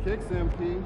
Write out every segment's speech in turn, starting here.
kicks, MP.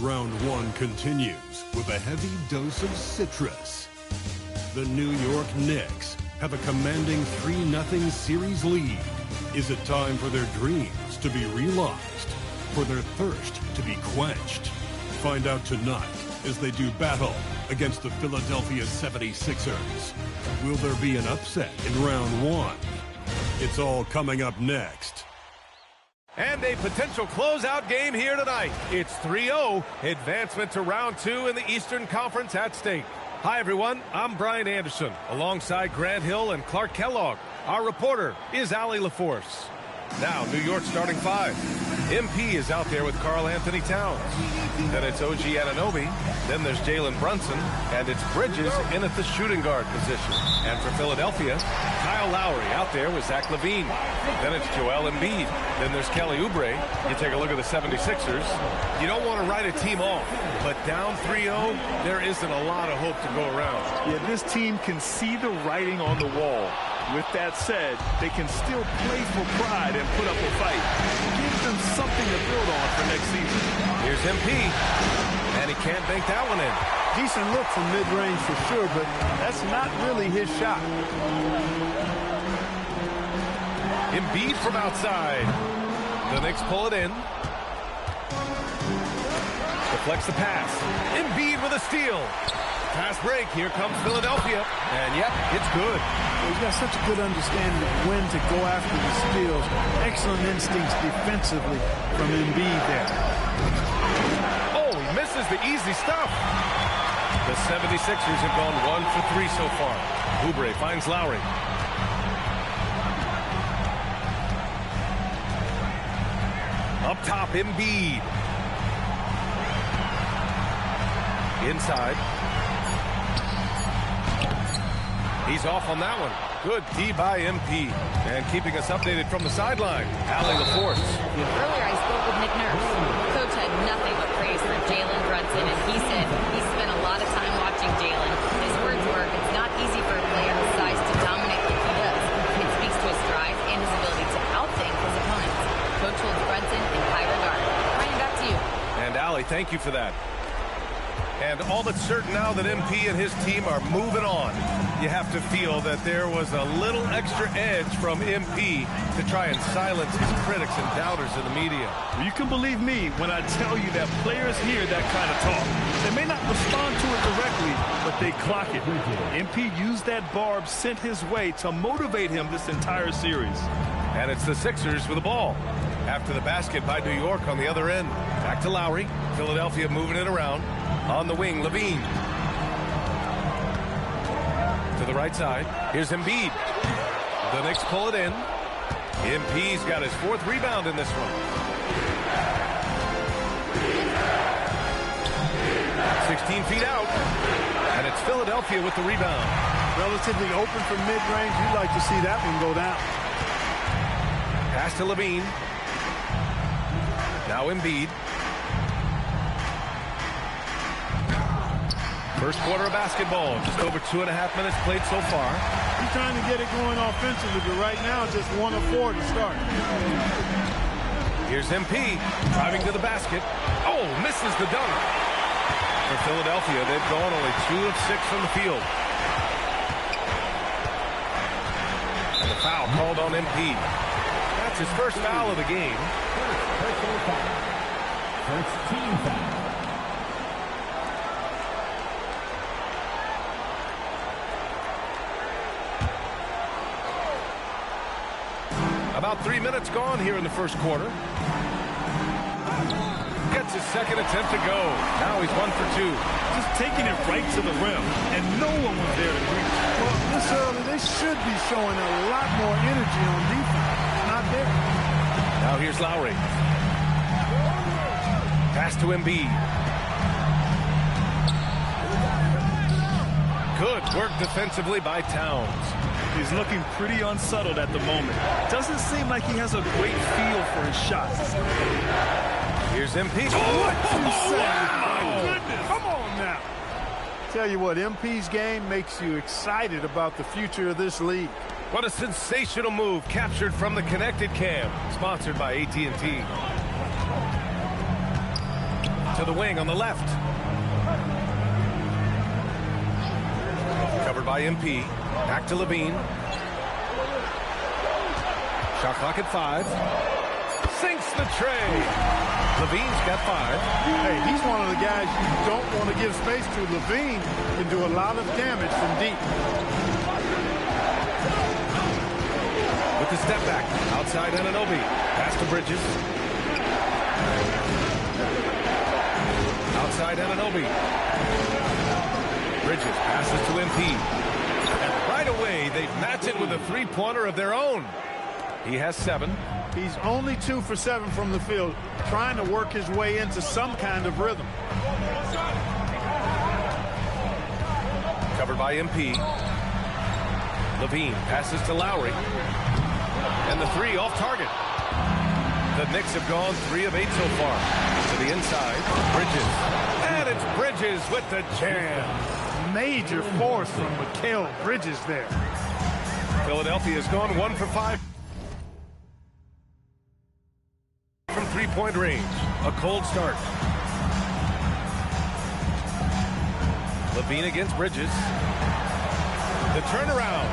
Round one continues with a heavy dose of citrus. The New York Knicks have a commanding 3-0 series lead. Is it time for their dreams to be realized? For their thirst to be quenched? Find out tonight as they do battle against the Philadelphia 76ers. Will there be an upset in round one? It's all coming up next. And a potential closeout game here tonight. It's 3-0, advancement to round two in the Eastern Conference at stake. Hi, everyone. I'm Brian Anderson, alongside Grant Hill and Clark Kellogg. Our reporter is Allie LaForce. Now, New York starting five. MP is out there with Karl Anthony Towns. Then it's OG Anunoby. Then there's Jalen Brunson. And it's Bridges in at the shooting guard position. And for Philadelphia, Kyle Lowry out there with Zach LaVine. Then it's Joel Embiid. Then there's Kelly Oubre. You take a look at the 76ers. You don't want to write a team off, but down 3-0, there isn't a lot of hope to go around. Yeah, this team can see the writing on the wall. With that said, they can still play for pride and put up a fight. It gives them something to build on for next season. Here's MP, and he can't bank that one in. Decent look from mid-range for sure, but that's not really his shot. Embiid from outside. The Knicks pull it in. Deflects the pass. Embiid with a steal. Fast break. Here comes Philadelphia. And, yep, it's good. He's got such a good understanding of when to go after the steals. Excellent instincts defensively from Embiid there. Oh, he misses the easy stuff. The 76ers have gone 1 for 3 so far. Oubre finds Lowry. Up top, Embiid. Inside. He's off on that one. Good D by MP. And keeping us updated from the sideline, Allie LaForce. Earlier I spoke with Nick Nurse. Coach had nothing but praise for Jalen Brunson, and he said he spent a lot of time watching Jalen. His words were, it's not easy for a player his size to dominate like he does. It speaks to his drive and his ability to outthink his opponents. Coach holds Brunson in high regard. Ryan, back to you. And Allie, thank you for that. And all but certain now that MP and his team are moving on. You have to feel that there was a little extra edge from MP to try and silence his critics and doubters in the media. You can believe me when I tell you that players hear that kind of talk. They may not respond to it directly, but they clock it. MP used that barb sent his way to motivate him this entire series. And it's the Sixers with the ball. After the basket by New York on the other end. Back to Lowry. Philadelphia moving it around. On the wing, Levine. To the right side. Here's Embiid. The Knicks pull it in. MP's got his 4th rebound in this one. 16 feet out. And it's Philadelphia with the rebound. Relatively open from mid-range. You'd like to see that one go down. Pass to Levine. Now Embiid. First quarter of basketball. Just over 2.5 minutes played so far. He's trying to get it going offensively, but right now just 1 of 4 to start. Here's MP driving to the basket. Oh, misses the dunk. For Philadelphia, they've gone only 2 of 6 from the field. And the foul called on MP. That's his first foul of the game. First team foul. About 3 minutes gone here in the first quarter. Gets his second attempt to go. Now he's 1 for 2. Just taking it right to the rim, and no one was there to greet. Well, this early, they should be showing a lot more energy on defense. It's not there. Now here's Lowry. Pass to Embiid. Good work defensively by Towns. He's looking pretty unsettled at the moment. Doesn't seem like he has a great feel for his shots. Here's MP. What you say? Wow. Goodness. Come on now. Tell you what, MP's game makes you excited about the future of this league. What a sensational move captured from the connected cam. Sponsored by AT&T. To the wing on the left. Covered by MP. Back to Levine. Shot clock at 5. Sinks the tray. Levine's got 5. Hey, he's one of the guys you don't want to give space to. Levine can do a lot of damage from deep. With the step back. Outside Anunoby. Pass to Bridges. Outside Anunoby. Bridges passes to MP. And right away, they match it with a three-pointer of their own. He has 7. He's only 2 for 7 from the field, trying to work his way into some kind of rhythm. Covered by MP. Levine passes to Lowry. And the 3 off target. The Knicks have gone 3 of 8 so far. To the inside, Bridges. And it's Bridges with the jam. Major force from Mikal Bridges there. Philadelphia has gone 1 for 5 from three-point range. A cold start. Levine against Bridges. The turnaround.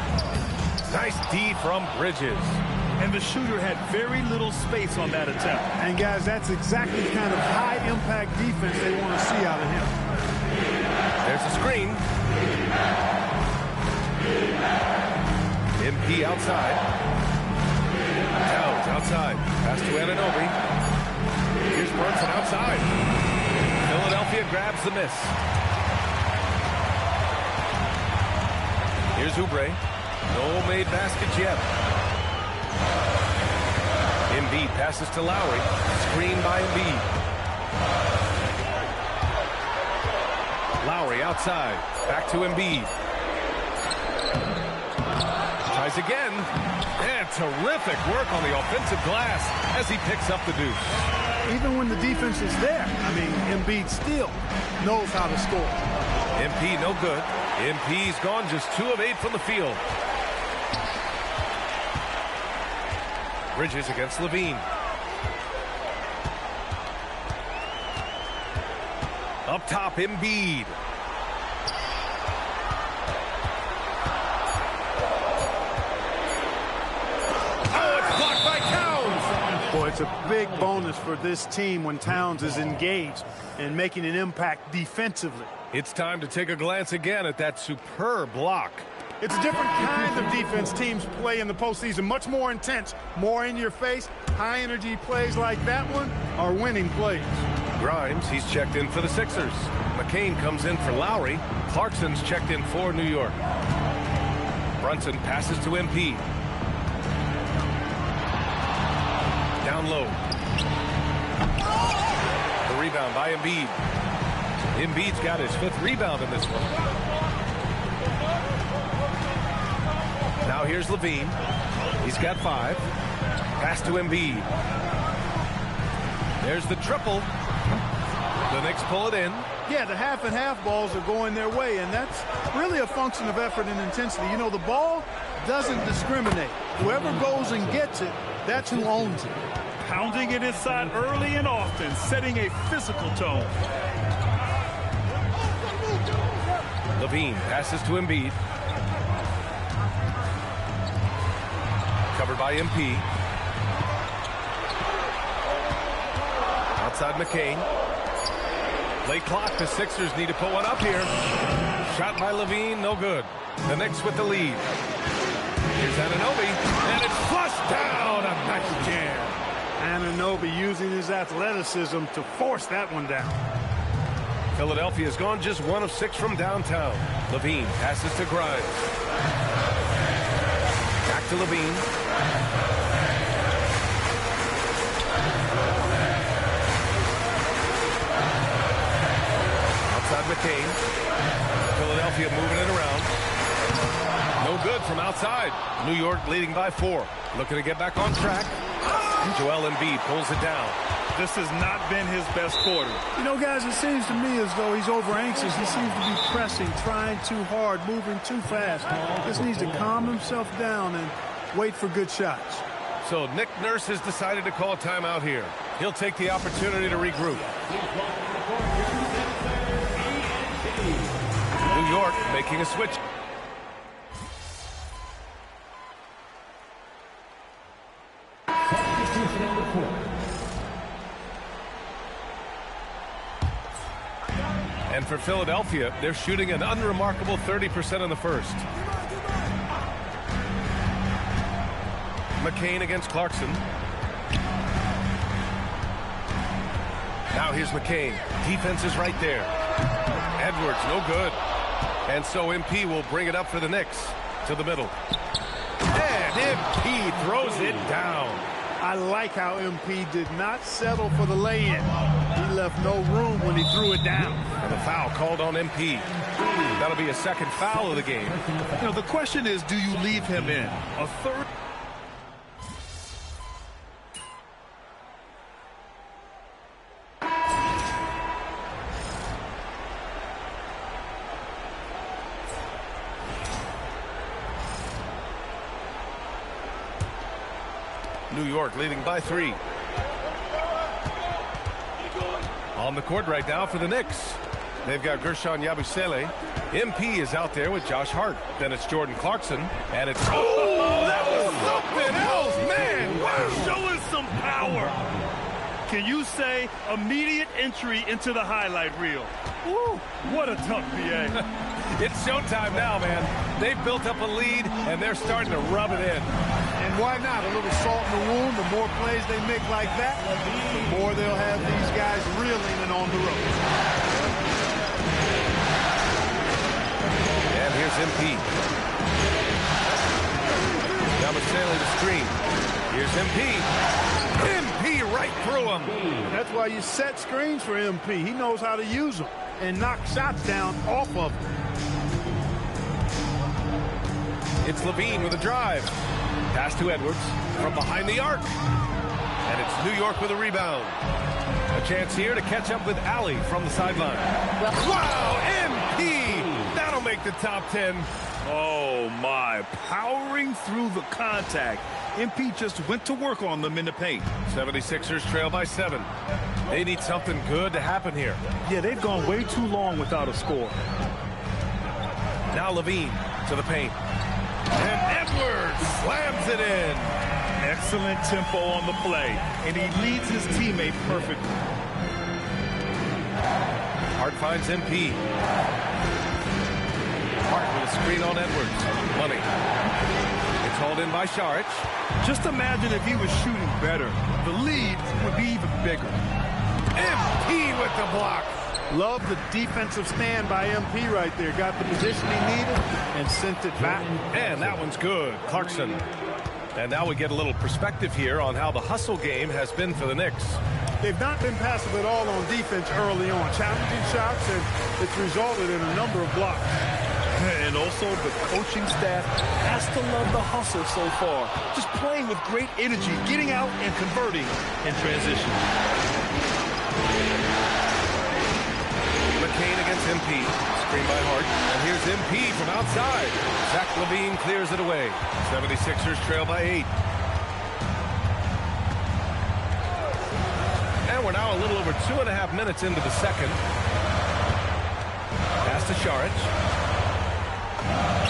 Nice D from Bridges. And the shooter had very little space on that attempt. And guys, that's exactly the kind of high-impact defense they want to see out of him. There's a screen. MP outside. Towns outside. Pass to Anunoby. Here's Brunson outside. Philadelphia grabs the miss. Here's Oubre. No made baskets yet. Embiid passes to Lowry. Screen by Embiid. Lowry outside. Back to Embiid. Tries again. And terrific work on the offensive glass as he picks up the deuce. Even when the defense is there, I mean, Embiid still knows how to score. MP no good. MP's gone just 2 of 8 from the field. Bridges against Levine. Up top, Embiid. Oh, it's blocked by Towns. Boy, it's a big bonus for this team when Towns is engaged and making an impact defensively. It's time to take a glance again at that superb block. It's a different kind of defense teams play in the postseason. Much more intense, more in your face. High energy plays like that one are winning plays. Grimes, he's checked in for the Sixers. McCain comes in for Lowry. Clarkson's checked in for New York. Brunson passes to MP. Down low. The rebound by Embiid. Embiid's got his 5th rebound in this one. Now here's Levine. He's got 5. Pass to Embiid. There's the triple. The Knicks pull it in. Yeah, the half and half balls are going their way, and that's really a function of effort and intensity. You know, the ball doesn't discriminate. Whoever goes and gets it, that's who owns it. Pounding it inside early and often, setting a physical tone. Levine passes to Embiid. Covered by MP. Outside McCain. Late clock. The Sixers need to put one up here. Shot by Levine. No good. The Knicks with the lead. Here's Anunoby. And it's flushed down. A nice jam. Anunoby using his athleticism to force that one down. Philadelphia's gone just 1 of 6 from downtown. Levine passes to Grimes. Back to Levine. Outside McCain. Philadelphia moving it around. No good from outside. New York leading by 4. Looking to get back on track. Joel Embiid pulls it down. This has not been his best quarter. You know, guys, it seems to me as though he's over anxious. He seems to be pressing, trying too hard, moving too fast. Just needs to calm himself down and wait for good shots. So Nick Nurse has decided to call a timeout here. He'll take the opportunity to regroup. New York making a switch. And for Philadelphia, they're shooting an unremarkable 30% in the first. McCain against Clarkson. Now here's McCain. Defense is right there. Edwards, no good. And so MP will bring it up for the Knicks to the middle. And MP throws it down. I like how MP did not settle for the lay-in. He left no room when he threw it down. And a foul called on MP. That'll be a second foul of the game. You know, the question is, do you leave him in? A third. New York leading by 3. On the court right now for the Knicks. They've got Gershon Yabusele. MP is out there with Josh Hart. Then it's Jordan Clarkson. And it's... Oh, that was something else, man! Wow. Showing some power. Can you say immediate entry into the highlight reel? Woo, what a tough PA. It's showtime now, man. They've built up a lead, and they're starting to rub it in. And why not? A little salt in the wound. The more plays they make like that, the more they'll have these guys reeling and on the ropes. And here's MP. screen. Here's MP. MP right through him. That's why you set screens for MP. He knows how to use them and knock shots down off of them. It's Levine with a drive. Pass to Edwards from behind the arc. And it's New York with a rebound. A chance here to catch up with Allie from the sideline. Wow, MP! That'll make the top 10. Oh, my. Powering through the contact. MP just went to work on them in the paint. 76ers trail by 7. They need something good to happen here. Yeah, they've gone way too long without a score. Now Levine to the paint. And Edwards slams it in. Excellent tempo on the play, and he leads his teammate perfectly. Hart finds MP. Hart with a screen on Edwards. Money. It's hauled in by Šarić. Just imagine if he was shooting better. The lead would be even bigger. MP with the block. Love the defensive stand by MP right there. Got the position he needed and sent it back. And that one's good. Clarkson. And now we get a little perspective here on how the hustle game has been for the Knicks. They've not been passive at all on defense early on. Challenging shots, and it's resulted in a number of blocks. And also the coaching staff has to love the hustle so far. Just playing with great energy, getting out and converting in transition. McCain against MP. Screen by Hart. And here's MP from outside. Zach LaVine clears it away. 76ers trail by 8. And we're now a little over 2.5 minutes into the second. Pass to Šarić.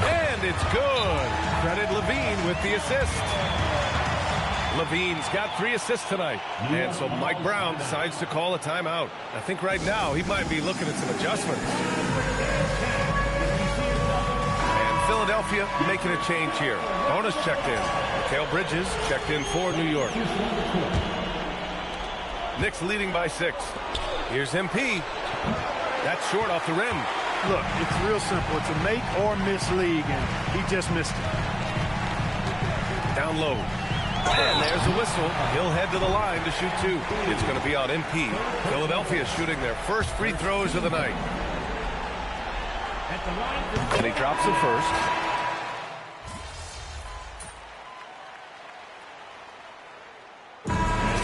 And it's good. Credit Levine with the assist. Levine's got 3 assists tonight. And so Mike Brown decides to call a timeout. I think right now he might be looking at some adjustments. And Philadelphia making a change here. Bonus checked in. Mikal Bridges checked in for New York. Knicks leading by 6. Here's MP. That's short off the rim. Look, it's real simple. It's a make or miss league, and he just missed it. Down low. And there's a whistle. He'll head to the line to shoot 2. It's going to be on MP. Philadelphia shooting their first free throws of the night. And he drops the first.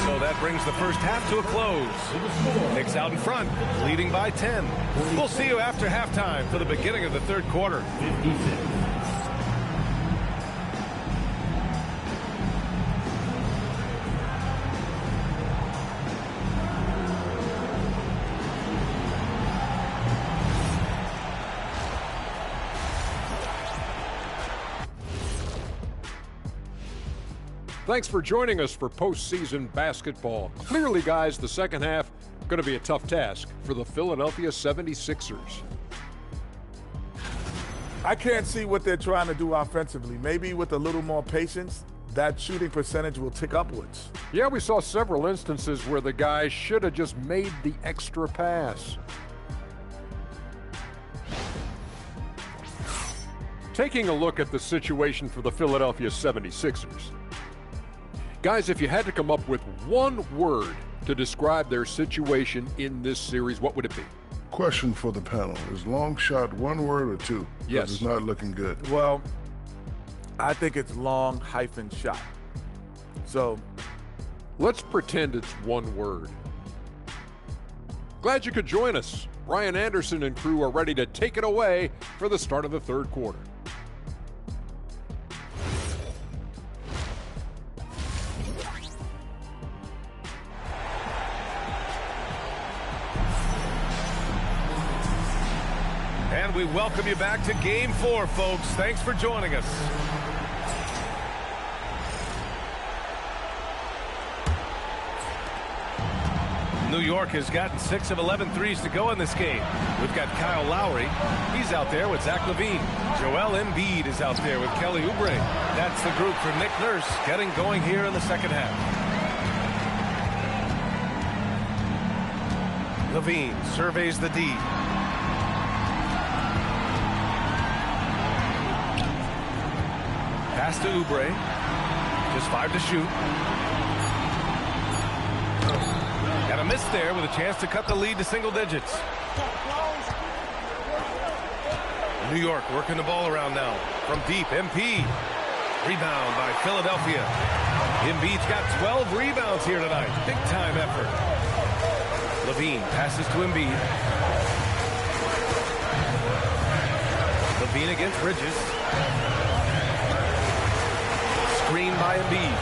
So that brings the first half to a close. Knicks out in front, leading by 10. We'll see you after halftime for the beginning of the third quarter. 56. Thanks for joining us for postseason basketball. Clearly, guys, the second half going to be a tough task for the Philadelphia 76ers. I can't see what they're trying to do offensively. Maybe with a little more patience, that shooting percentage will tick upwards. Yeah, we saw several instances where the guys should have just made the extra pass. Taking a look at the situation for the Philadelphia 76ers. Guys, if you had to come up with one word to describe their situation in this series, what would it be? Question for the panel. Is long shot one word or two? Yes. It's not looking good. Well, I think it's long hyphen shot. So let's pretend it's one word. Glad you could join us. Ryan Anderson and crew are ready to take it away for the start of the third quarter. And we welcome you back to Game 4, folks. Thanks for joining us. New York has gotten 6 of 11 threes to go in this game. We've got Kyle Lowry. He's out there with Zach LaVine. Joel Embiid is out there with Kelly Oubre. That's the group for Nick Nurse getting going here in the second half. LaVine surveys the D. Pass to Oubre. Just 5 to shoot. Got a miss there with a chance to cut the lead to single digits. New York working the ball around now. From deep, MP. Rebound by Philadelphia. Embiid's got 12 rebounds here tonight. Big time effort. Levine passes to Embiid. Levine against Bridges. Screen by Embiid.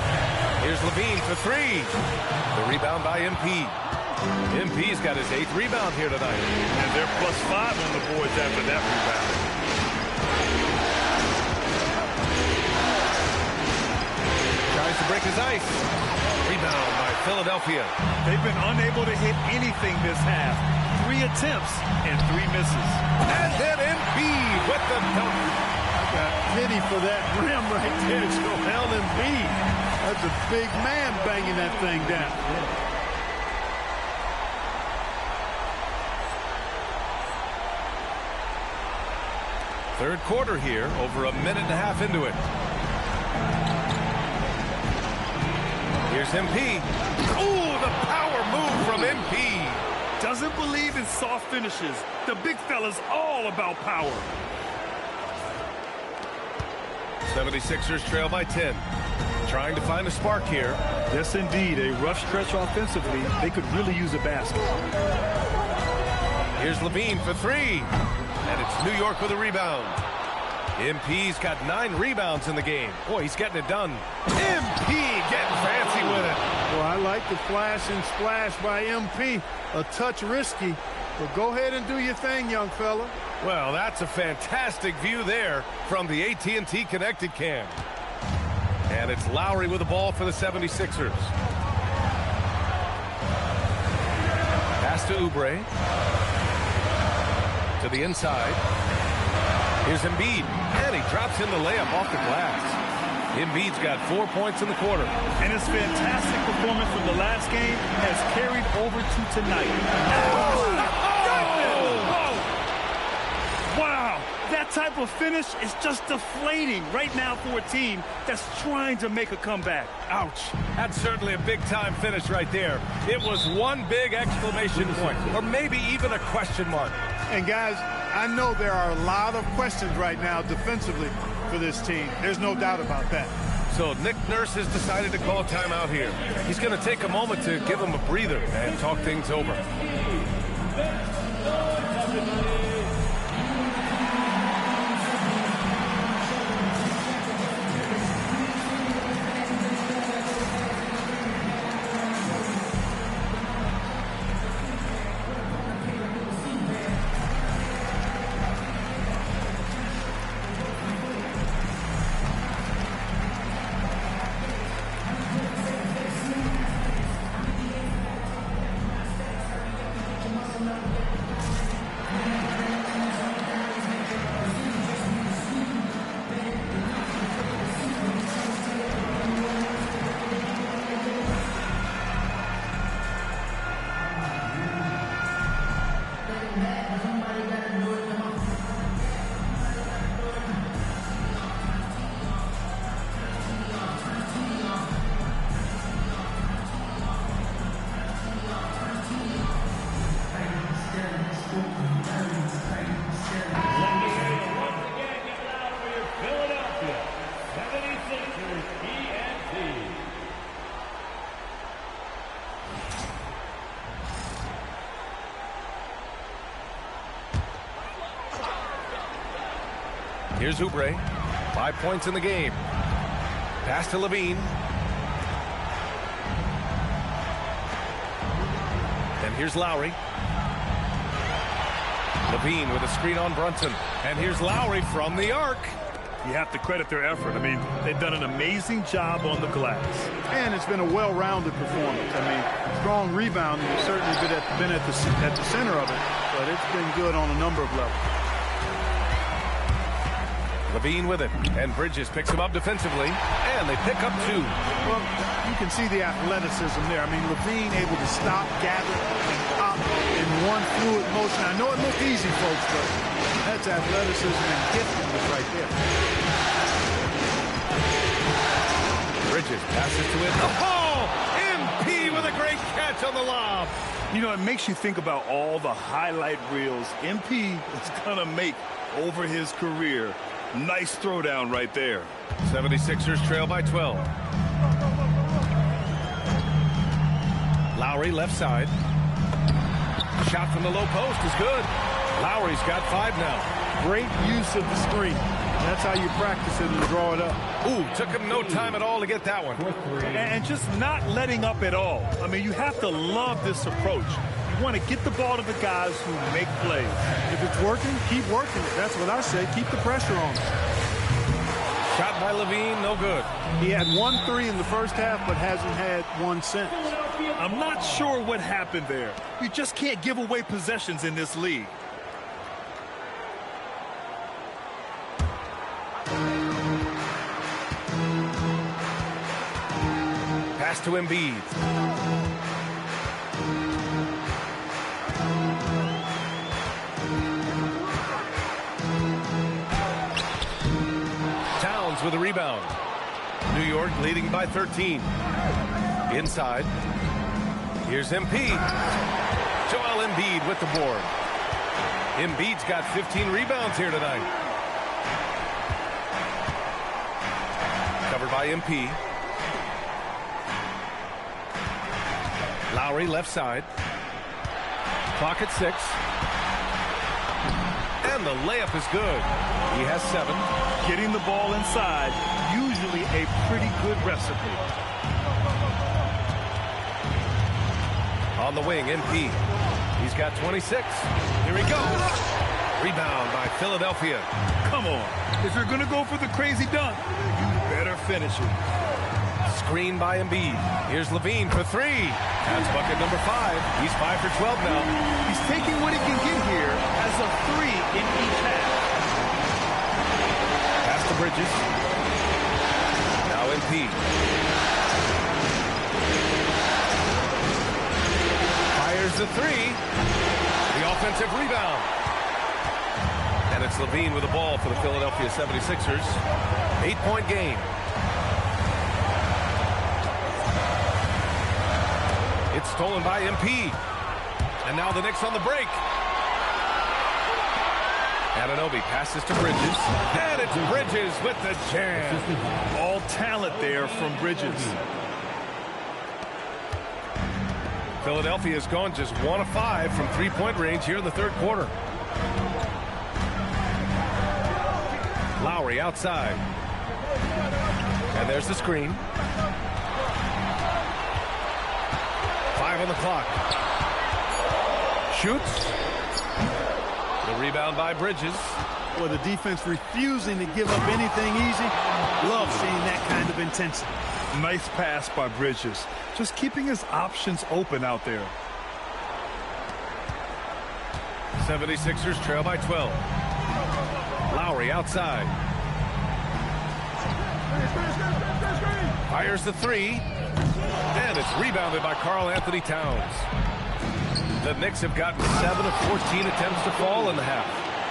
Here's Levine for 3. The rebound by MP. MP's got his 8th rebound here tonight. And they're +5 on the boards after that rebound. Tries to break his ice. Rebound by Philadelphia. They've been unable to hit anything this half. 3 attempts and 3 misses. And then Embiid with the dunk. I got pity for that rim right there, Joel Embiid. That's a big man banging that thing down. Third quarter here, over a minute and a half into it. Here's MP. Oh, the power move from MP. Doesn't believe in soft finishes. The big fella's all about power. 76ers trail by 10. Trying to find a spark here. Yes, indeed. A rough stretch offensively. They could really use a basket. Here's Levine for 3. And it's New York with a rebound. MP's got 9 rebounds in the game. Boy, he's getting it done. MP getting fancy with it. Well, I like the flash and splash by MP. A touch risky, but go ahead and do your thing, young fella. Well, that's a fantastic view there from the AT&T Connected Cam. And it's Lowry with the ball for the 76ers. Pass to Oubre. To the inside. Here's Embiid. And he drops in the layup off the glass. Embiid's got 4 points in the quarter. And his fantastic performance from the last game has carried over to tonight. Wow, that type of finish is just deflating right now for a team that's trying to make a comeback. Ouch. That's certainly a big-time finish right there. It was one big exclamation point, or maybe even a question mark. And, guys, I know there are a lot of questions right now defensively for this team. There's no doubt about that. So Nick Nurse has decided to call timeout here. He's going to take a moment to give him a breather and talk things over. Here's Oubre. 5 points in the game. Pass to Levine. And here's Lowry. Levine with a screen on Brunson. And here's Lowry from the arc. You have to credit their effort. I mean, they've done an amazing job on the glass. And it's been a well-rounded performance. I mean, strong rebounding has certainly been at the center of it, but it's been good on a number of levels. Levine with it, and Bridges picks him up defensively, and they pick up 2. Well, you can see the athleticism there. I mean, Levine able to stop, gather, and pop in one fluid motion. I know it looked easy, folks, but that's athleticism and giftedness right there. Bridges passes to it. Oh! MP with a great catch on the lob. You know, it makes you think about all the highlight reels MP is going to make over his career. Nice throwdown right there. 76ers trail by 12. Lowry left side. Shot from the low post is good. Lowry's got 5 now. Great use of the screen. That's how you practice it and draw it up. Ooh, took him no time at all to get that one. And just not letting up at all. I mean, you have to love this approach. You want to get the ball to the guys who make plays. If it's working, keep working it. That's what I say. Keep the pressure on. Shot by Levine, no good. He had 1 3 in the first half, but hasn't had one since. I'm not sure what happened there. You just can't give away possessions in this league. Pass to Embiid. Towns with a rebound. New York leading by 13. Inside. Here's MP. Joel Embiid with the board. Embiid's got 15 rebounds here tonight. Covered by MP. Lowry left side. Clock at 6. And the layup is good. He has 7. Getting the ball inside, usually a pretty good recipe. On the wing, MP. He's got 26. Here he goes. Rebound by Philadelphia. Come on. If you're going to go for the crazy dunk, you better finish it. Screen by Embiid. Here's Levine for 3. That's bucket number 5. He's 5 for 12 now. He's taking what he can get here as a 3 in each half. Pass to Bridges. Now MP. Fires the 3. The offensive rebound. And it's Levine with the ball for the Philadelphia 76ers. 8-point game. It's stolen by MP. And now the Knicks on the break. Anunoby passes to Bridges. And it's Bridges with the jam. All talent there from Bridges. Philadelphia has gone just 1 of 5 from 3-point range here in the third quarter. Lowry outside. And there's the screen. 5 on the clock. Shoots. The rebound by Bridges. Well, the defense refusing to give up anything easy. Love seeing that kind of intensity. Nice pass by Bridges. Just keeping his options open out there. 76ers trail by 12. Lowry outside. Fires the 3. And it's rebounded by Karl Anthony Towns. The Knicks have gotten 7 of 14 attempts to fall in the half.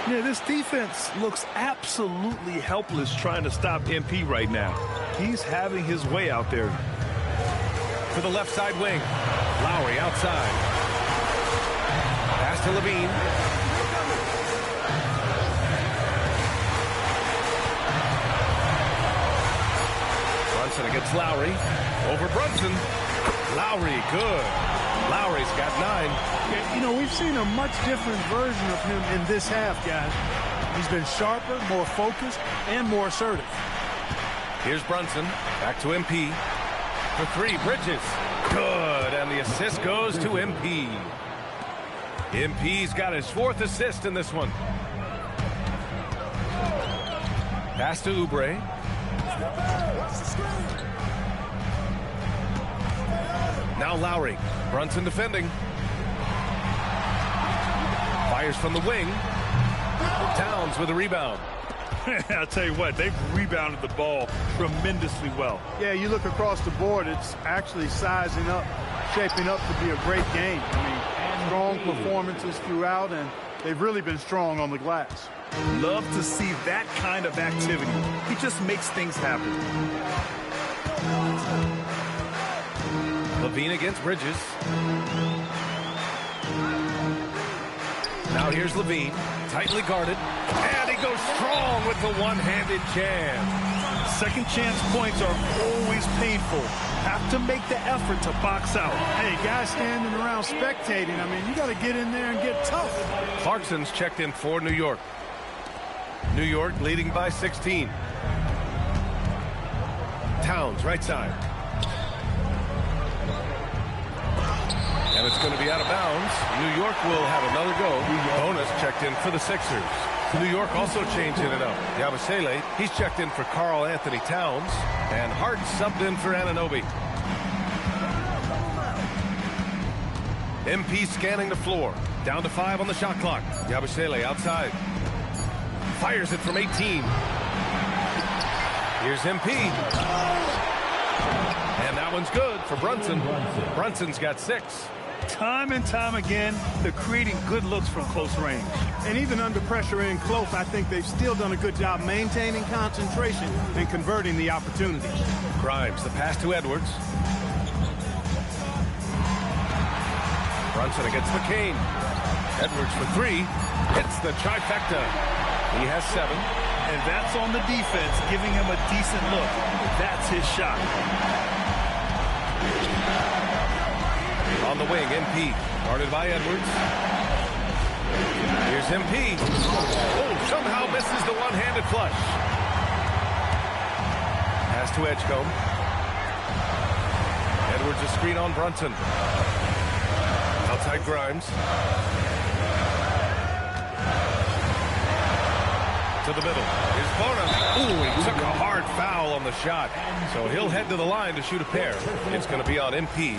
Yeah, this defense looks absolutely helpless trying to stop MP right now. He's having his way out there. To the left side wing. Lowry outside. Pass to Levine. Brunson against Lowry. Over Brunson. Lowry, good. Lowry's got 9. Yeah, you know, we've seen a much different version of him in this half, guys. He's been sharper, more focused, and more assertive. Here's Brunson. Back to MP. For 3, Bridges. Good, and the assist goes to MP. MP's got his 4th assist in this one. Pass to Oubre. Now Lowry. Brunson defending. Fires from the wing. Towns with a rebound. I'll tell you what, they've rebounded the ball tremendously well. Yeah, you look across the board, it's actually sizing up, shaping up to be a great game. I mean, strong performances throughout, and they've really been strong on the glass. Love to see that kind of activity. He just makes things happen. Levine against Bridges. Now here's Levine, tightly guarded, and he goes strong with the one-handed jam. Second chance points are always painful. Have to make the effort to box out. Hey, guys standing around spectating, I mean, you got to get in there and get tough. Clarkson's checked in for New York. New York leading by 16. Towns, right side. And it's going to be out of bounds. New York will have another go. Bonus checked in for the Sixers. New York also changing it up. Yabusele, he's checked in for Karl Anthony Towns. And Hart subbed in for Anunoby. MP scanning the floor. Down to 5 on the shot clock. Yabusele outside. Fires it from 18. Here's MP. And that one's good for Brunson. Brunson's got 6. Time and time again, they're creating good looks from close range. And even under pressure in close, I think they've still done a good job maintaining concentration and converting the opportunity. Grimes, the pass to Edwards. Brunson against McCain. Edwards for 3. Hits the trifecta. He has 7. And that's on the defense, giving him a decent look. That's his shot. On the wing, MP. Guarded by Edwards. Here's MP. Oh, somehow misses the one-handed flush. Pass to Edgecombe. Edwards a screen on Brunson. Outside Grimes. To the middle. Here's Bonham. Ooh, he took a hard foul on the shot. So he'll head to the line to shoot a pair. It's going to be on MP.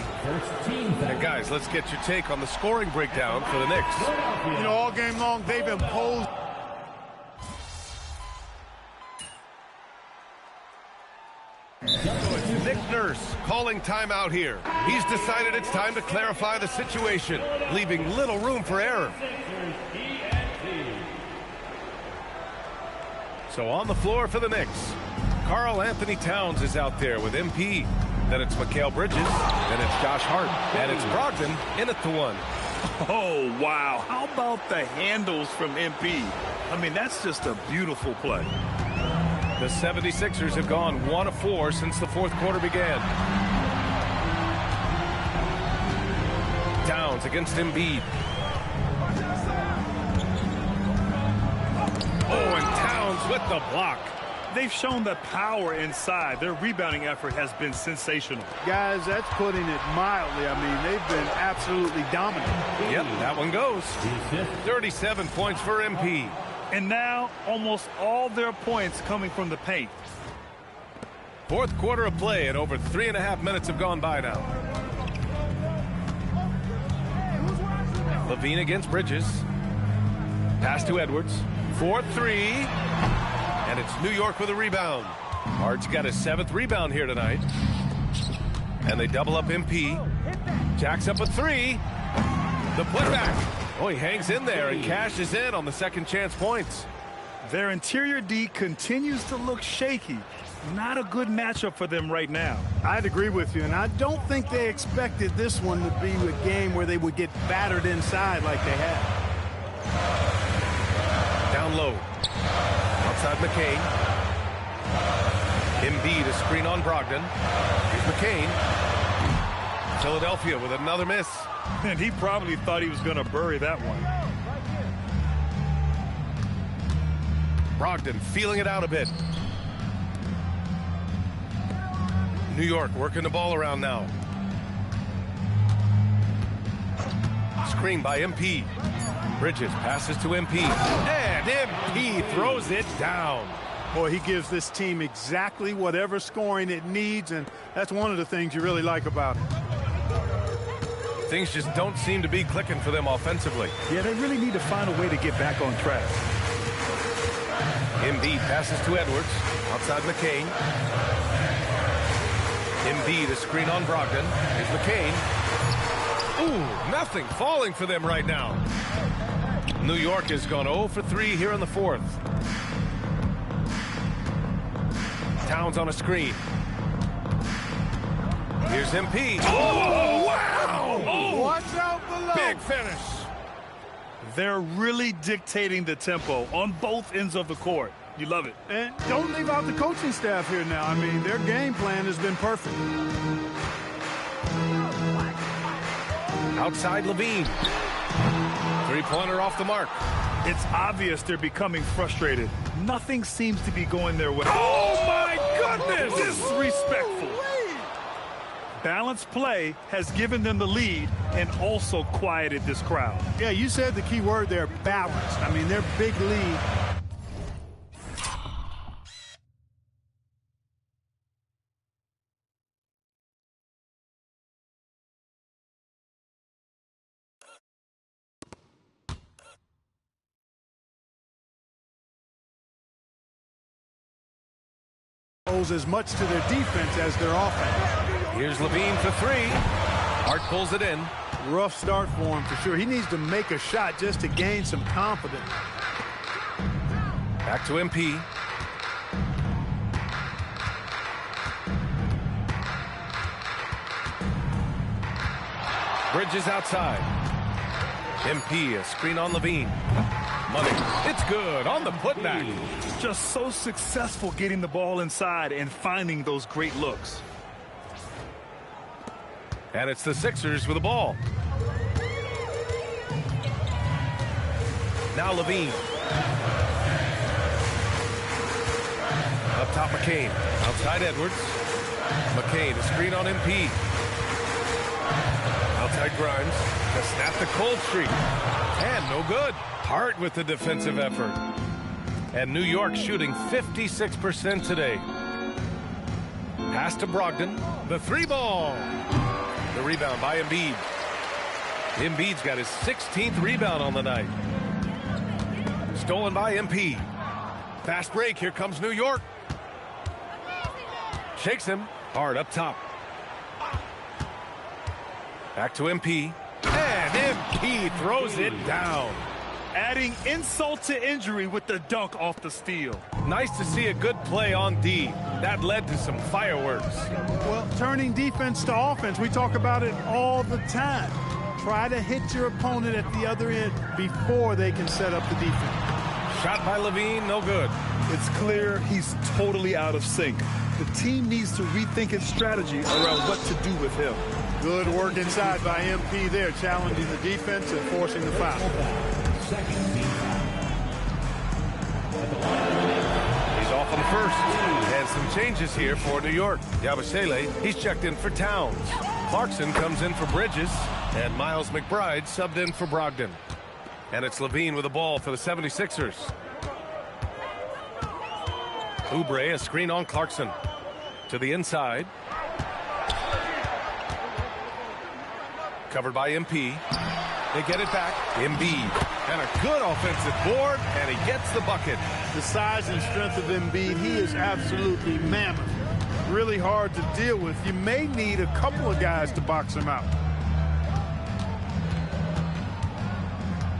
And guys, let's get your take on the scoring breakdown for the Knicks. You know, all game long, they've imposed. Nick Nurse calling timeout here. He's decided it's time to clarify the situation, leaving little room for error. So on the floor for the Knicks, Karl Anthony Towns is out there with MP. Then it's Mikal Bridges. Then it's Josh Hart. And it's Brogdon in at the 1. Oh, wow. How about the handles from MP? I mean, that's just a beautiful play. The 76ers have gone 1 of 4 since the fourth quarter began. Towns against Embiid. Oh, and Towns with the block. They've shown the power inside. Their rebounding effort has been sensational. Guys, that's putting it mildly. I mean, they've been absolutely dominant. Yep, that one goes. 37 points for MP. And now, almost all their points coming from the paint. Fourth quarter of play, and over 3.5 minutes have gone by now. Levine against Bridges. Pass to Edwards. 4-3. And it's New York with a rebound. Hart's got his 7th rebound here tonight. And they double up MP. Jacks up a 3. The putback. Oh, he hangs in there and cashes in on the second chance points. Their interior D continues to look shaky. Not a good matchup for them right now. I'd agree with you, and I don't think they expected this one to be a game where they would get battered inside like they had. Down low. Outside McCain. Embiid a screen on Brogdon. Here's McCain. Philadelphia with another miss. And he probably thought he was going to bury that one. Brogdon feeling it out a bit. New York working the ball around now. Screen by MP. Bridges passes to MP. And MP throws it down. Boy, he gives this team exactly whatever scoring it needs, and that's one of the things you really like about it. Things just don't seem to be clicking for them offensively. Yeah, they really need to find a way to get back on track. Embiid passes to Edwards. Outside McCain. Embiid a screen on Brogdon. Here's McCain. Ooh, nothing falling for them right now. New York has gone 0 for 3 here in the fourth. Towns on a screen. Here's MP. Oh, wow! Oh, watch out below. Big finish. They're really dictating the tempo on both ends of the court. You love it. And don't leave out the coaching staff here now. I mean, their game plan has been perfect. Outside Levine. Three-pointer off the mark. It's obvious they're becoming frustrated. Nothing seems to be going their way. Oh, my goodness! Disrespectful. Balanced play has given them the lead and also quieted this crowd. Yeah, you said the key word there, balanced. I mean, their big lead. Owes as much to their defense as their offense. Here's Levine for three. Hart pulls it in. Rough start for him for sure. He needs to make a shot just to gain some confidence. Back to MP. Bridges outside. MP, a screen on Levine. Money. It's good on the putback. Just so successful getting the ball inside and finding those great looks. And it's the Sixers with the ball. Now Levine. Up top McCain. Outside Edwards. McCain, a screen on MP. Outside Grimes. To snap the cold streak. And no good. Hart with the defensive effort. And New York shooting 56% today. Pass to Brogdon. The three ball. The rebound by Embiid. Embiid's got his 16th rebound on the night. Stolen by MP. Fast break. Here comes New York. Shakes him. Hard up top. Back to MP. And MP throws it down. Adding insult to injury with the dunk off the steal. Nice to see a good play on D. That led to some fireworks. Well, turning defense to offense, we talk about it all the time. Try to hit your opponent at the other end before they can set up the defense. Shot by Levine, no good. It's clear he's totally out of sync. The team needs to rethink its strategy around what to do with him. Good work inside by MP there, challenging the defense and forcing the foul. He's off on the first. And some changes here for New York. Yabusele, he's checked in for Towns. Clarkson comes in for Bridges. And Miles McBride subbed in for Brogdon. And it's Levine with the ball for the 76ers. Oubre, a screen on Clarkson. To the inside. Covered by MP. They get it back. Embiid. And a good offensive board, and he gets the bucket. The size and strength of Embiid, he is absolutely mammoth. Really hard to deal with. You may need a couple of guys to box him out.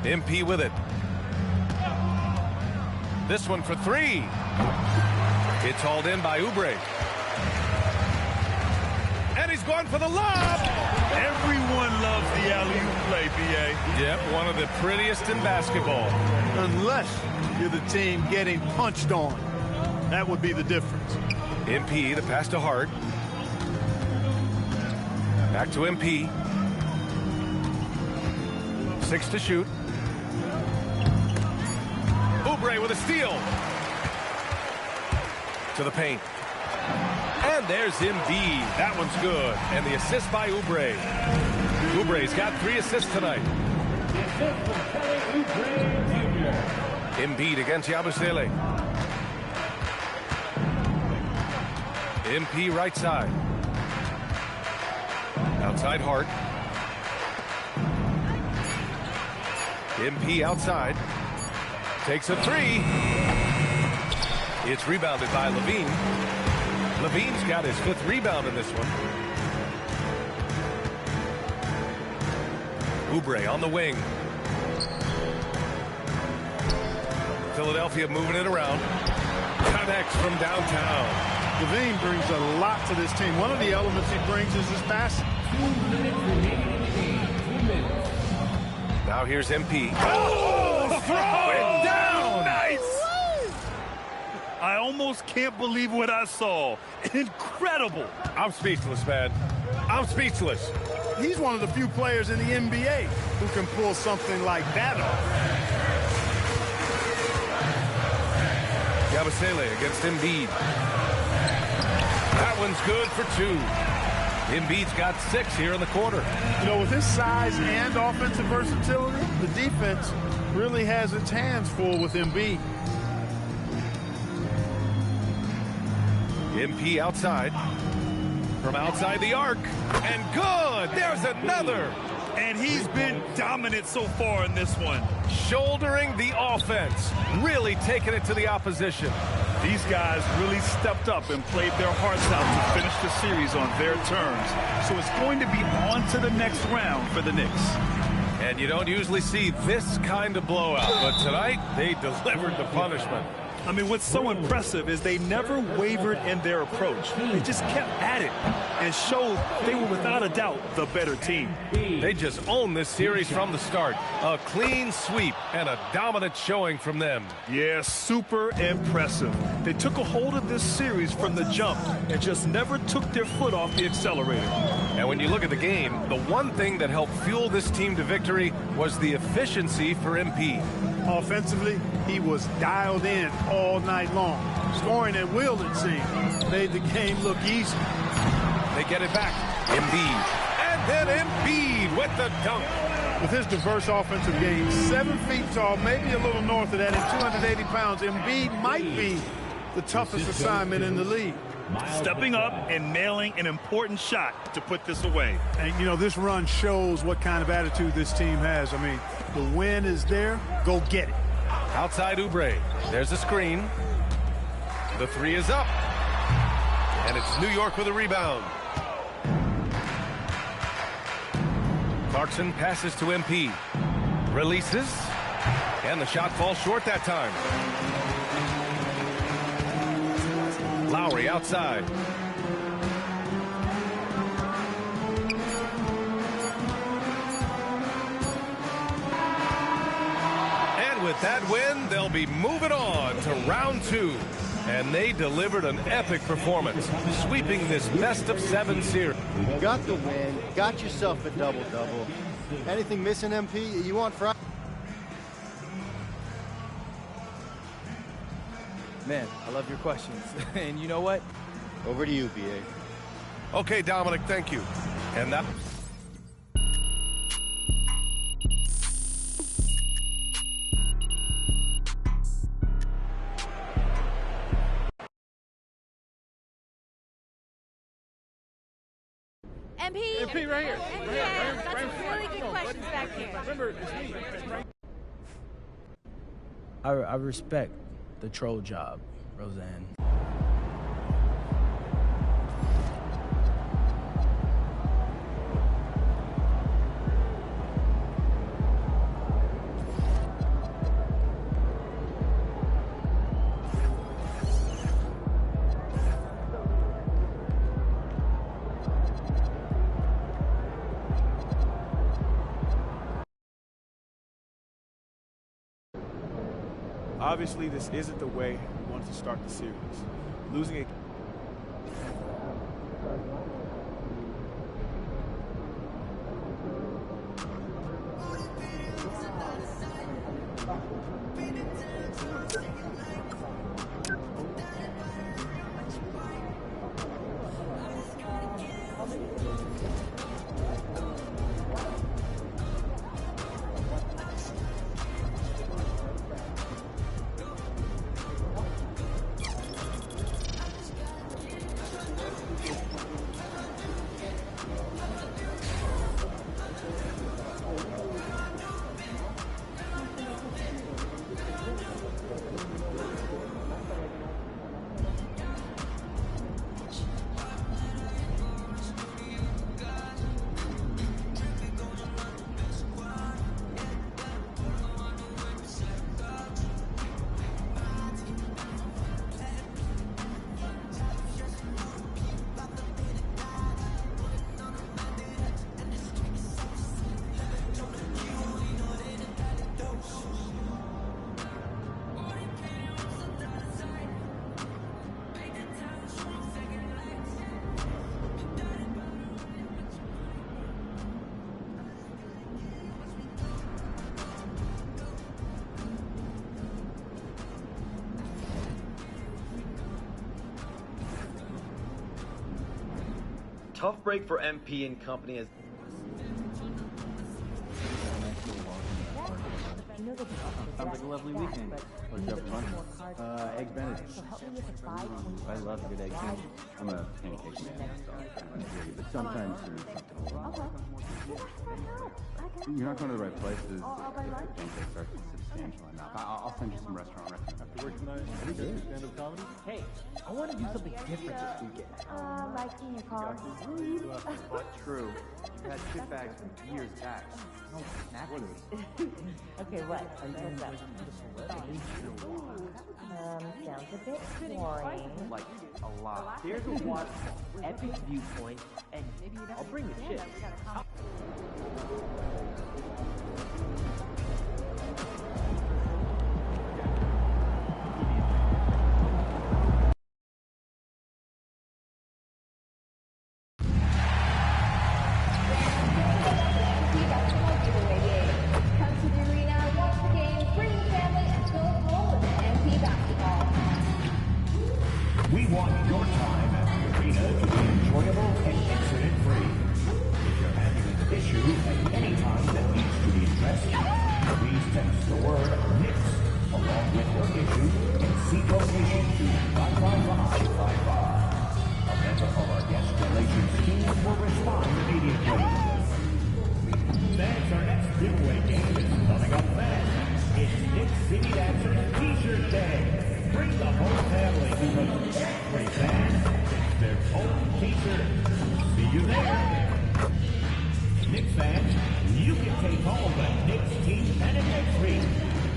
MP with it. This one for three. It's hauled in by Oubre. And he's going for the lob. Everyone loves the alley-oop play, B.A. Yep, one of the prettiest in basketball. Unless you're the team getting punched on. That would be the difference. MP, the pass to Hart. Back to MP. 6 to shoot. Oubre with a steal. To the paint. And there's Embiid. That one's good. And the assist by Oubre. Oubre's got 3 assists tonight. Embiid against Yabusele. MP right side. Outside Hart. MP outside. Takes a 3. It's rebounded by Levine. Levine's got his 5th rebound in this one. Oubre on the wing. Philadelphia moving it around. Connects from downtown. Levine brings a lot to this team. One of the elements he brings is his passing. Now here's MP. Oh, throw it down! Nice! I almost can't believe what I saw. Incredible. I'm speechless, man. I'm speechless. He's one of the few players in the NBA who can pull something like that off. Yabusele against Embiid. That one's good for 2. Embiid's got 6 here in the quarter. You know, with his size and offensive versatility, the defense really has its hands full with Embiid. MP outside. From outside the arc. And good! There's another! And he's been dominant so far in this one. Shouldering the offense. Really taking it to the opposition. These guys really stepped up and played their hearts out to finish the series on their terms. So it's going to be on to the next round for the Knicks. And you don't usually see this kind of blowout, but tonight they delivered the punishment. I mean, what's so impressive is they never wavered in their approach. They just kept at it and showed they were without a doubt the better team. They just owned this series from the start. A clean sweep and a dominant showing from them. Yeah, super impressive. They took a hold of this series from the jump and just never took their foot off the accelerator. And when you look at the game, the one thing that helped fuel this team to victory was the efficiency for MP. Offensively, he was dialed in all night long. Scoring at will, it seemed, made the game look easy. They get it back. Embiid. And then Embiid with the dunk. With his diverse offensive game, 7 feet tall, maybe a little north of that, and 280 pounds, Embiid might be the toughest assignment in the league. Stepping up and nailing an important shot to put this away. And, you know, this run shows what kind of attitude this team has. I mean, the win is there. Go get it. Outside Oubre. There's a screen. The 3 is up. And it's New York with a rebound. Clarkson passes to MP. Releases. And the shot falls short that time. Lowry outside. And with that win, they'll be moving on to round 2. And they delivered an epic performance, sweeping this best-of-7 series. You got the win, got yourself a double-double. Anything missing, MP? You want Friday? Man, I love your questions. And you know what? Over to you, BA. Okay, Dominic, thank you. And that... MP right here. Yeah, that's really good questions back here. Remember, it's me. I respect the troll job, Roseanne. Obviously, this isn't the way we wanted to start the series. Losing a tough break for MP and company as sounds like a lovely weekend. What did you have for lunch? Egg Benedict. I love a good egg too. I'm a pancake man, so but sometimes there's something. You're not going to the right place. The pancakes are substantial enough. I'll send you some restaurant recommendations. You work tonight? Any good stand-up comedy? Hey, I want to do something different this weekend. Like cleaning cars. True. You've had chip bags from years back. Okay, what? Sounds a bit boring. Like a lot. There's a waterfall, epic viewpoint, and I'll bring the chips. We want your time at the arena to be enjoyable and incident-free. If you're having an issue at any time that needs to be addressed, please text the word NICS along with your issue and seat location to 55555. A member of our guest relations team will respond immediately. Fans, our next giveaway game is coming up fast. It's Nick's City Dancers T-shirt Day. Bring the whole family because every fan gets their own T-shirt. See you there. Knicks fans, you can take home the Knicks team pennant next week.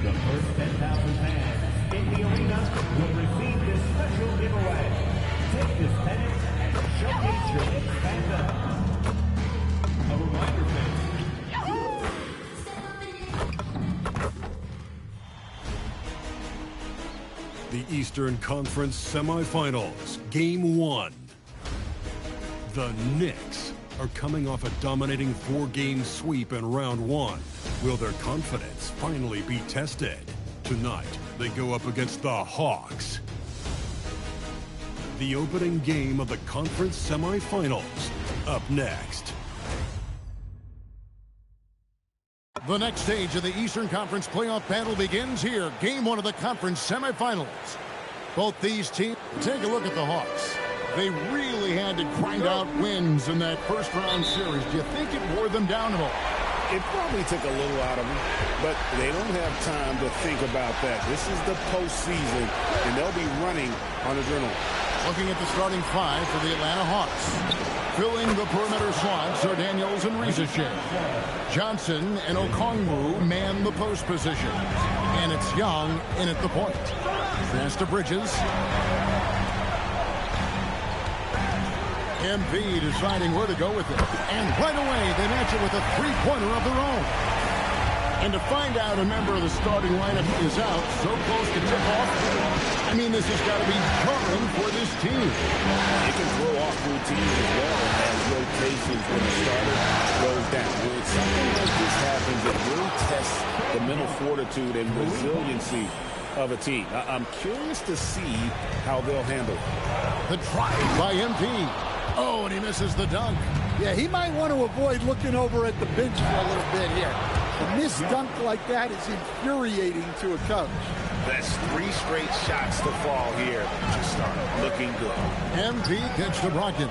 The first 10,000 fans in the arena will receive this special giveaway. Take this pennant and showcase your Knicks fandom. A reminder, fans. The Eastern Conference Semifinals, Game 1. The Knicks are coming off a dominating 4-game sweep in Round 1. Will their confidence finally be tested? Tonight, they go up against the Hawks. The opening game of the conference semifinals, up next. The next stage of the Eastern Conference playoff battle begins here. Game 1 of the conference semifinals. Both these teams, take a look at the Hawks. They really had to grind out wins in that first round series. Do you think it wore them down at all? It probably took a little out of them, but they don't have time to think about that. This is the postseason, and they'll be running on adrenaline. Looking at the starting five for the Atlanta Hawks. Filling the perimeter slots are Daniels and Rizachet. Johnson and Okongwu man the post position. And it's Young in at the point. Pass to Bridges. MV deciding where to go with it. And right away, they match it with a three-pointer of their own. And to find out a member of the starting lineup is out so close to tip-off, I mean, this has got to be jarring for this team. It can throw off routines as well as rotations when the starter goes down. When something like this happens, it really tests the mental fortitude and resiliency of a team. I'm curious to see how they'll handle it. The drive by MP. Oh, and he misses the dunk. Yeah, he might want to avoid looking over at the bench for a little bit here. A missed dunk like that is infuriating to a coach. That's 3 straight shots to fall here to start looking good. MP gets to Brogdon.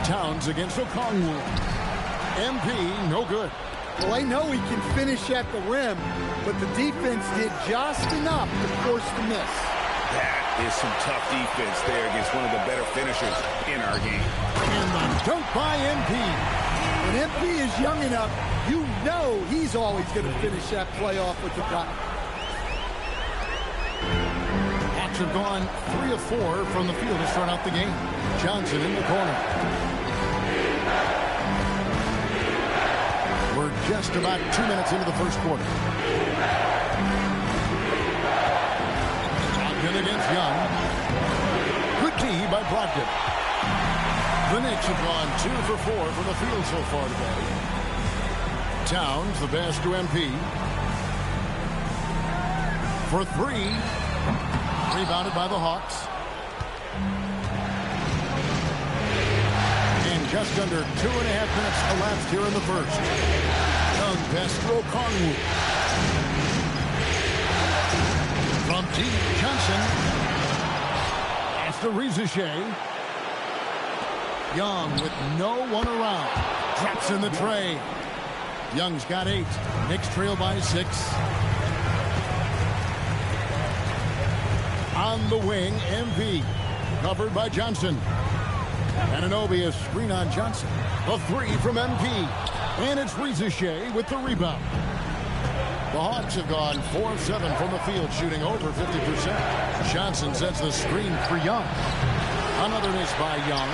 Towns against Okongwu. MP, no good. Well, they know he can finish at the rim, but the defense did just enough to force the miss. That is some tough defense there against one of the better finishers in our game. And the dunk by MP. When MP is young enough, you know he's always going to finish that play off with the dunk. Hawks have gone 3 of 4 from the field to start out the game. Johnson in the corner. We're just about 2 minutes into the first quarter. Brogdon against Young. Good D by Brogdon. The Knicks have gone 2 for 4 from the field so far today. Towns, the pass to MP. For 3. Rebounded by the Hawks. Just under 2.5 minutes elapsed here in the first. Young pass throw Kongwu. From deep, Johnson. That's to Rizichet. Young with no one around. Drops in the tray. Young's got 8. Knicks trail by 6. On the wing, MP. Covered by Johnson. Anunoby, a screen on Johnson. A 3 from MP. And it's Rizichet with the rebound. The Hawks have gone 4 of 7 from the field, shooting over 50%. Johnson sets the screen for Young. Another miss by Young.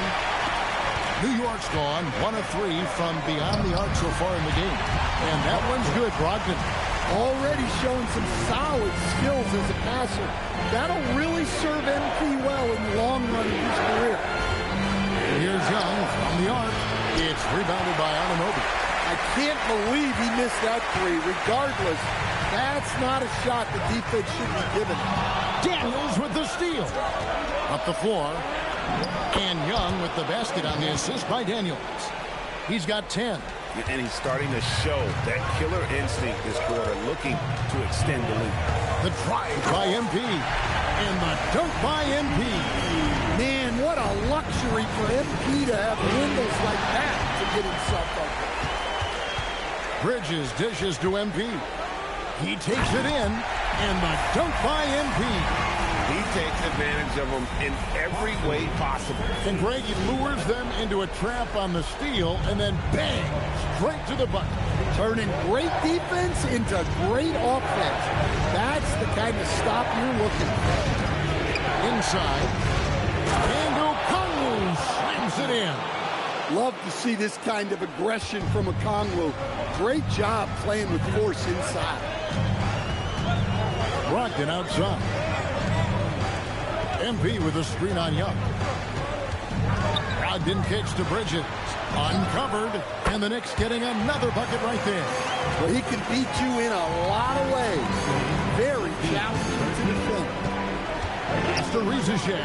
New York's gone 1 of 3 from beyond the arc so far in the game. And that one's good, Brogdon. Already showing some solid skills as a passer. That'll really serve MP well in the long run of his career. Here's Young from the arc. It's rebounded by Anunoby. I can't believe he missed that 3. Regardless, that's not a shot the defense should be given. Daniels with the steal. Up the floor. And Young with the basket on the assist by Daniels. He's got 10. And he's starting to show that killer instinct this quarter, looking to extend the lead. The drive by MP. And the dunk by MP. Man, what a luxury for MP to have windows like that to get himself open. Bridges dishes to MP. He takes it in. And the dunk by MP. He takes advantage of them in every way possible. And Greg, he lures them into a trap on the steal, and then bang, straight to the bucket. Turning great defense into great offense. That's the kind of stop you're looking for. Inside, Andrew Kongwu slams it in. Love to see this kind of aggression from a Kongwu. Great job playing with force inside. Brogdon outside. MP with a screen on Young. Brogdon kicks to Bridges. Uncovered. And the Knicks getting another bucket right there. Well, he can beat you in a lot of ways. Very challenging to defend. That's to Rizichet.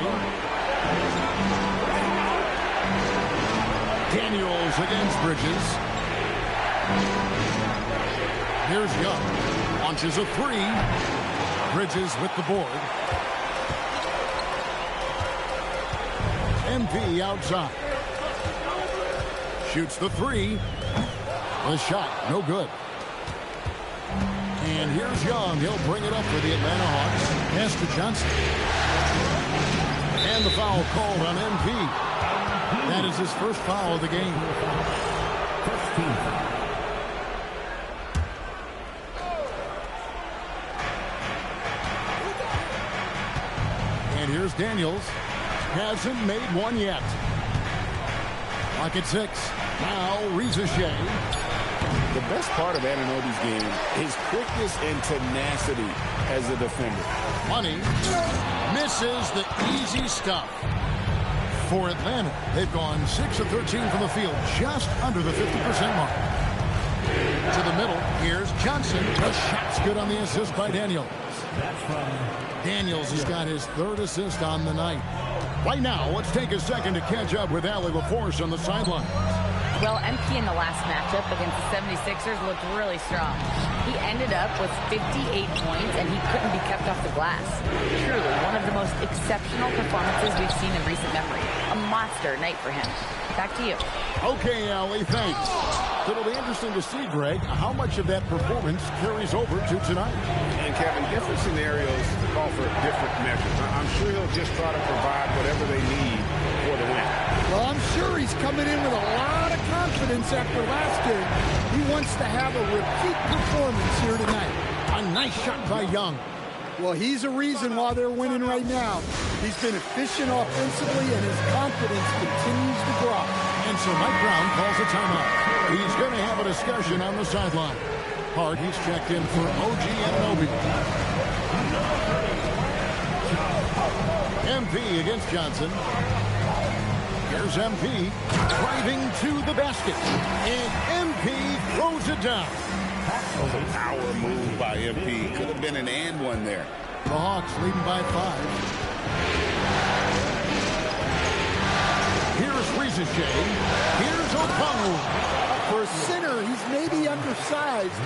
Daniels against Bridges. Here's Young. Launches a 3. Bridges with the board. MP outside. Shoots the 3. The shot, no good. And here's Young. He'll bring it up for the Atlanta Hawks. Pass to Johnson. And the foul called on MP. That is his first foul of the game. And here's Daniels. Hasn't made one yet. Clock at 6. Now Rizichet. The best part of Anunoby's game, his quickness and tenacity as a defender. Money misses the easy stuff. For Atlanta, they've gone 6 of 13 from the field, just under the 50% mark. To the middle, here's Johnson. The shot's good on the assist by Daniels. Daniels has got his 3rd assist on the night. Right now, let's take a second to catch up with Allie LaForce on the sideline. Well, MP in the last matchup against the 76ers looked really strong. He ended up with 58 points, and he couldn't be kept off the glass. Truly, one of the most exceptional performances we've seen in recent memory. A monster night for him. Back to you. Okay, Allie, thanks. It'll be interesting to see, Greg, how much of that performance carries over to tonight. And, Kevin, different scenarios call for different measures. I'm sure he'll just try to provide whatever they need for the win. Well, I'm sure he's coming in with a lot of confidence after last game. He wants to have a repeat performance here tonight. A nice shot by Young. Well, he's a reason why they're winning right now. He's been efficient offensively, and his confidence continues to grow. And so Mike Brown calls a timeout. He's going to have a discussion on the sideline. Hart, he's checked in for OG Anunoby. MP against Johnson. Here's MP driving to the basket. And MP throws it down. That was a power move by MP. Could have been an and one there. The Hawks leading by 5. Here's Ricochet. Here's Okongwu. For a center, he's maybe undersized,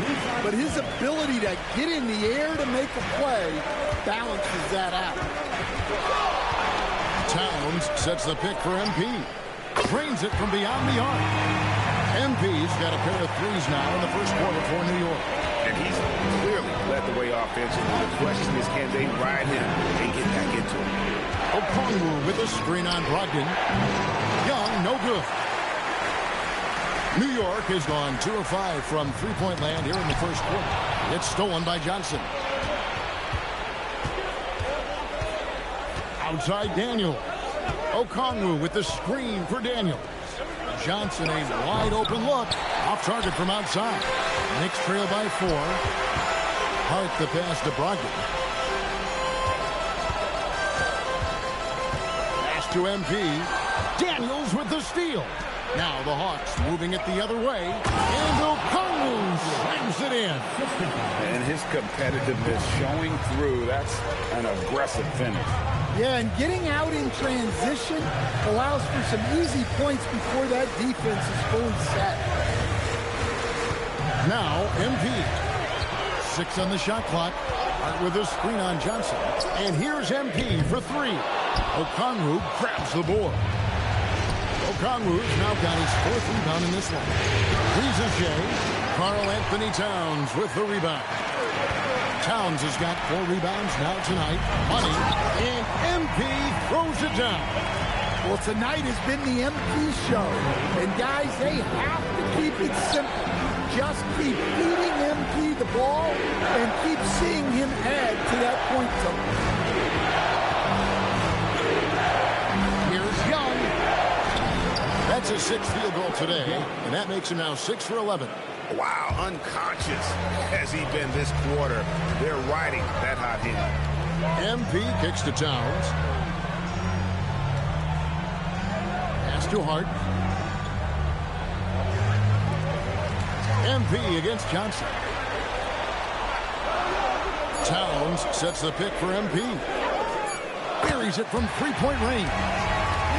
but his ability to get in the air to make a play balances that out. Towns sets the pick for MP. Drains it from beyond the arc. MP's got a pair of threes now in the first quarter for New York. And he's clearly led the way offensively. The question is, can they ride him and get back into it? Okongwu with a screen on Brogdon. Young, no good. New York has gone 2 of 5 from three-point land here in the first quarter. It's stolen by Johnson. Outside Daniel. Okongwu with the screen for Daniels. Johnson, a wide open look. Off target from outside. Knicks trail by 4. Hart the pass to Brogdon. Pass to MP. Daniels with the steal. Now the Hawks moving it the other way. And Okongwu slams it in. And his competitiveness showing through. That's an aggressive finish. Yeah, and getting out in transition allows for some easy points before that defense is fully set. Now MP. 6 on the shot clock. Hart with a screen on Johnson. And here's MP for 3. Okongwu grabs the board. Okongwu's now got his 4th rebound in this one. Ricochet. Karl Anthony Towns with the rebound. Towns has got 4 rebounds now tonight. Money. And MP throws it down. Well, tonight has been the MP show. And guys, they have to keep it simple. Just keep feeding MP the ball and keep seeing him add to that point total. Here's Young. That's his 6th field goal today, and that makes him now 6 for 11. Wow, unconscious has he been this quarter. They're riding that hot hand. MP kicks to Towns. Pass to Hart. MP against Johnson. Towns sets the pick for MP. Buries it from three-point range.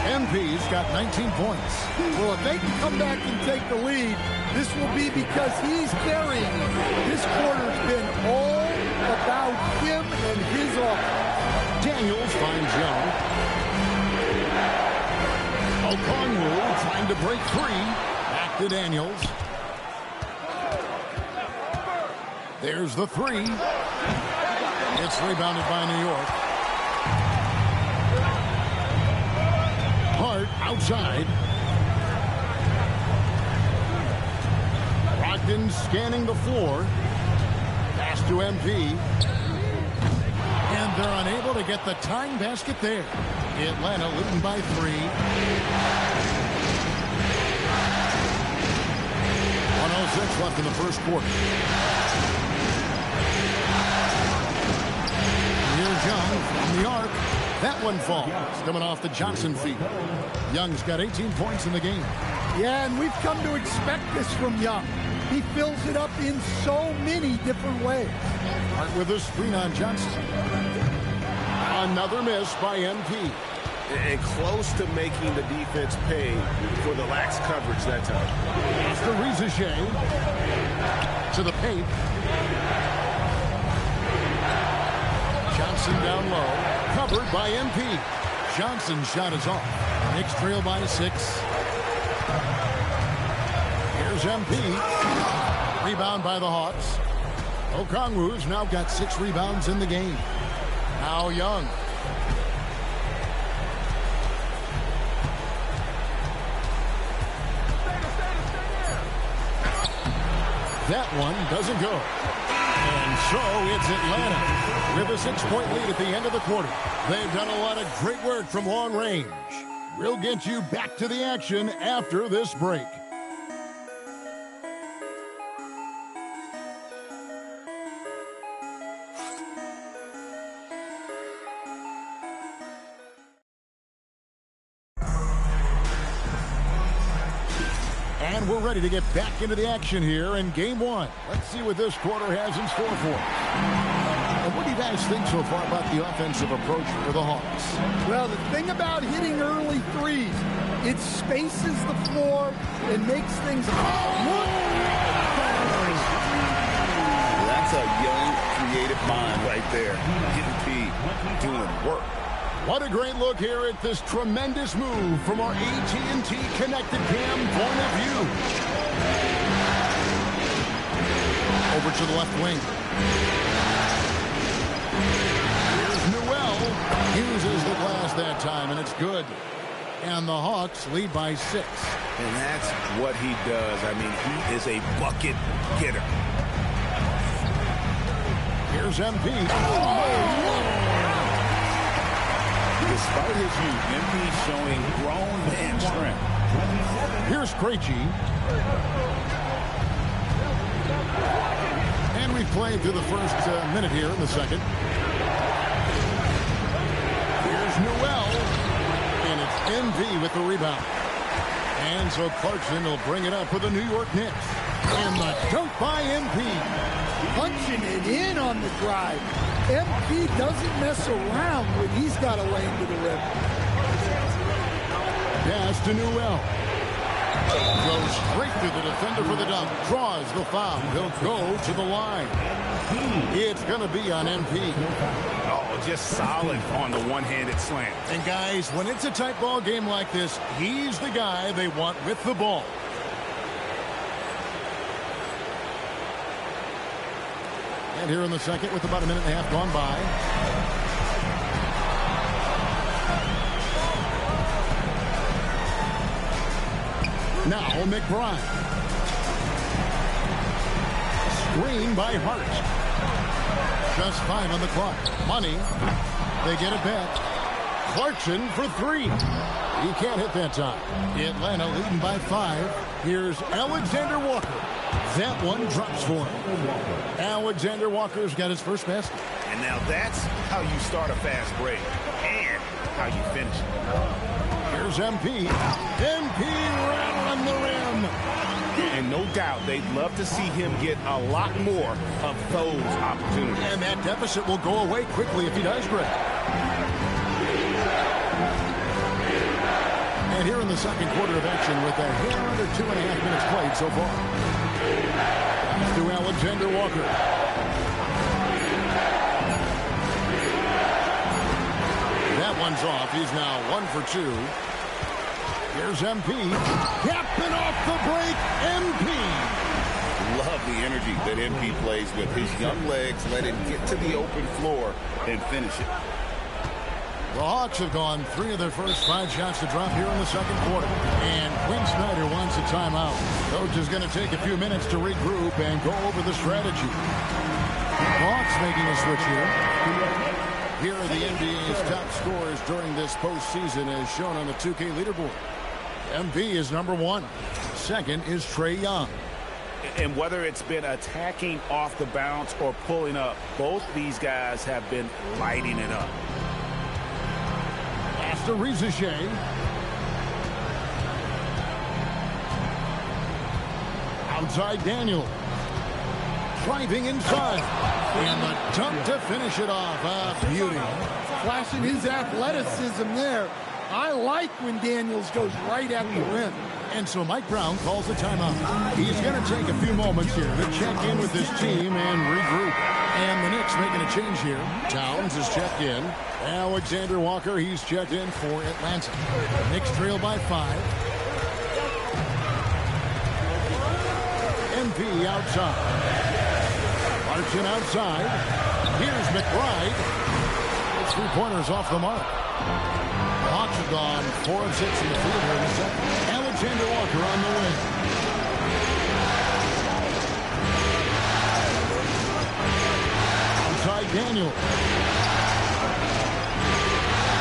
MP's got 19 points. Well, if they can come back and take the lead, this will be because he's carrying it. This quarter's been all about him and his offense. Daniels finds Young. Okongwu trying to break free. Back to Daniels. There's the 3. It's rebounded by New York. Hart outside. Brogdon scanning the floor. Pass to MP. And they're unable to get the tying basket there. Atlanta leading by 3. 1:06 left in the first quarter. Here's Young from the arc. That one falls, coming off the Johnson feed. Young's got 18 points in the game. Yeah, and we've come to expect this from Young. He fills it up in so many different ways. Hart with a screen on Johnson. Another miss by MP. And close to making the defense pay for the lax coverage that time. After Ricochet to the paint. Johnson down low. Covered by MP. Johnson's shot is off. Knicks trail by 6. Here's MP. Rebound by the Hawks. Okongwu's now got 6 rebounds in the game. Now Young. That one doesn't go. And so it's Atlanta with a 6-point lead at the end of the quarter. They've done a lot of great work from long range. We'll get you back to the action after this break. And we're ready to get back into the action here in Game 1. Let's see what this quarter has in store for us. And what do you guys think so far about the offensive approach for the Hawks? Well, the thing about hitting early threes, it spaces the floor and makes things look. That's a young, creative mind right there. MP doing work. What a great look here at this tremendous move from our AT&T Connected Cam point of view. Over to the left wing. Here's Newell. Uses the glass that time, and it's good. And the Hawks lead by 6. And that's what he does. I mean, he is a bucket getter. Here's MP. Despite his youth, MP showing grown man strength. Here's Krejci. And we've played through the first minute here in the second. Here's Newell. And it's MP with the rebound. And so Clarkson will bring it up for the New York Knicks. And the dunk by MP. Punching it in on the drive. MP doesn't mess around when he's got a lane to the rim. Pass to Newell. Goes straight to the defender for the dunk. Draws the foul. He'll go to the line. It's going to be on MP. Oh, just solid on the one-handed slam. And guys, when it's a tight ball game like this, he's the guy they want with the ball. And here in the second with about a minute and a half gone by. Now McBride. Screen by Hart. Just 5 on the clock. Money. They get it back. Clarkson for 3. He can't hit that time. Atlanta leading by 5. Here's Alexander Walker. That one drops for him. Alexander Walker's got his first basket. And now that's how you start a fast break and how you finish it. Here's MP. MP rattling the rim. And no doubt they'd love to see him get a lot more of those opportunities. And that deficit will go away quickly if he does, Greg. And here in the second quarter of action with a hair under 2.5 minutes played so far. To Alexander Walker. That one's off. He's now 1 for 2. Here's MP. Capping off the break, MP. Love the energy that MP plays with. His young legs let him get to the open floor and finish it. The Hawks have gone 3 of their first 5 shots to drop here in the second quarter. And Quinn Snyder wants a timeout. Coach is going to take a few minutes to regroup and go over the strategy. The Hawks making a switch here. Here are the NBA's top scorers during this postseason as shown on the 2K leaderboard. MP is number 1. Second is Trae Young. And whether it's been attacking off the bounce or pulling up, both these guys have been lighting it up. To Rizachet. Outside Daniel. Driving inside. And the dunk to finish it off. Beauty. Flashing his athleticism there. I like when Daniels goes right at the rim. And so Mike Brown calls the timeout. He's going to take a few moments here to check in with his team and regroup. And the Knicks making a change here. Towns is checked in. Alexander Walker, he's checked in for Atlanta. Knicks trail by 5. MP outside. Clarkson outside. Here's McBride. It's 3-pointers off the mark. The Hawks have gone 4 of 6 in the field here in the second. Alexander Walker on the wing. Outside Daniel.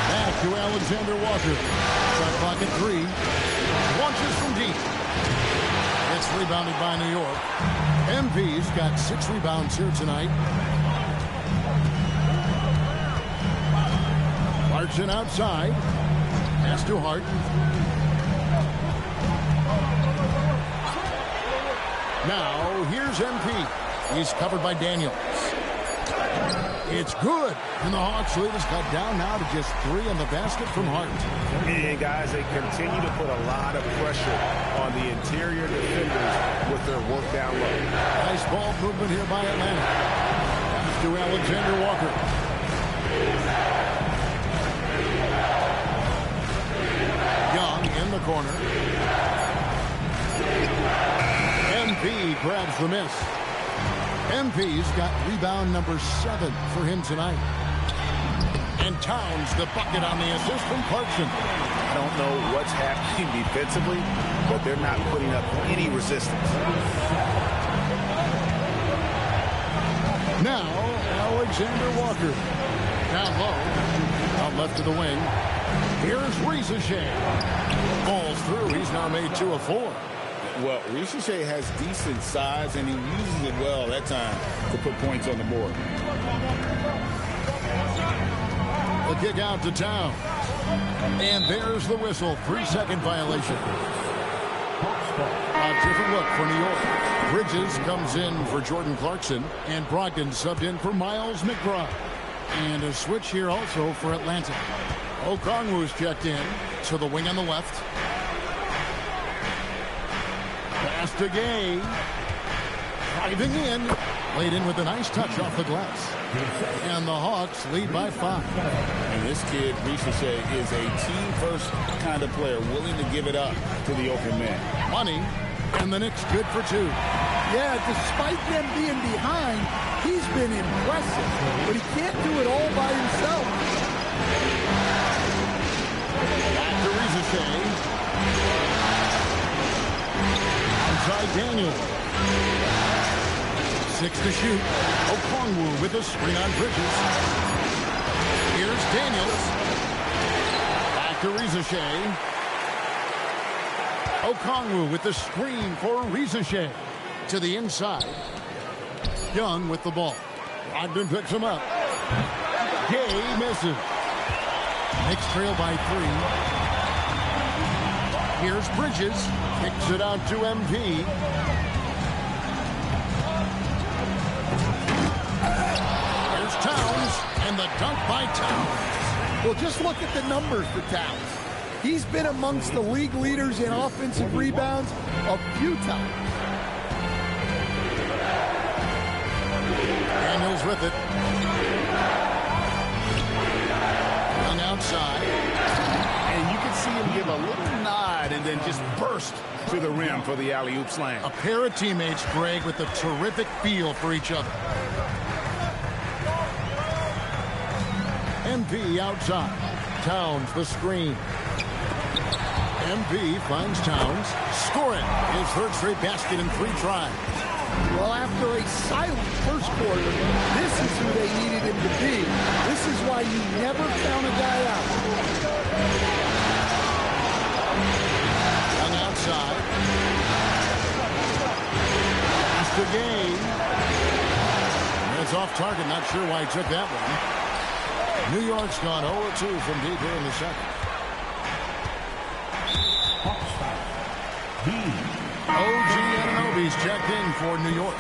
Back to Alexander Walker. Shot clock at 3. Launches from deep. It's rebounded by New York. MP's got 6 rebounds here tonight. Clarkson outside. Pass to Hart. Now, here's MP. He's covered by Daniels. It's good. And the Hawks lead is cut down now to just 3 on the basket from Hart. And, guys, they continue to put a lot of pressure on the interior defenders with their work down low. Nice ball movement here by Atlanta. Pass to Alexander Walker. Young in the corner. MP grabs the miss. MP's got rebound number 7 for him tonight. And Towns the bucket on the assist from Clarkson. I don't know what's happening defensively, but they're not putting up any resistance. Now, Alexander Walker. Down low. Out left to the wing. Here's Ricochet. Falls through. He's now made 2 of 4. Well, Ricochet has decent size, and he uses it well that time to put points on the board. The kick out to Towns. And there's the whistle. 3-second violation. A different look for New York. Bridges comes in for Jordan Clarkson, and Brogdon subbed in for Miles McBride. And a switch here also for Atlanta. Okongwu's checked in to the wing on the left. Pass to Gay. Driving in. Laid in with a nice touch off the glass. And the Hawks lead by 5. And this kid, Ricochet, is a team-first kind of player, willing to give it up to the open man. Money. And the Knicks good for 2. Yeah, despite them being behind, he's been impressive. But he can't do it all by himself. Back to Ricochet. Outside Daniel. 6 to shoot. Okongwu with a screen on Bridges. Here's Daniels. Back to Ricochet. Okongwu with the screen for Ricochet. To the inside. Young with the ball. Brogdon picks him up. Gay misses. Knicks trail by 3. Here's Bridges. Kicks it out to MP. Here's Towns. And the dunk by Towns. Well, just look at the numbers for Towns. He's been amongst the league leaders in offensive rebounds a few times. Daniels with it. Young outside. And you can see him give a little nod and then just burst to the rim for the alley-oop slam. A pair of teammates, Greg, with a terrific feel for each other. MP outside. Towns the screen. MP finds Towns. Scoring his 3rd straight basket in 3 tries. Well, after a silent first quarter, this is who they needed him to be. This is why you never count a guy out. Young outside. Pass to Gay. It's off target. Not sure why he took that one. New York's gone 0-2 from deep here in the second. OG Anunoby's checked in for New York.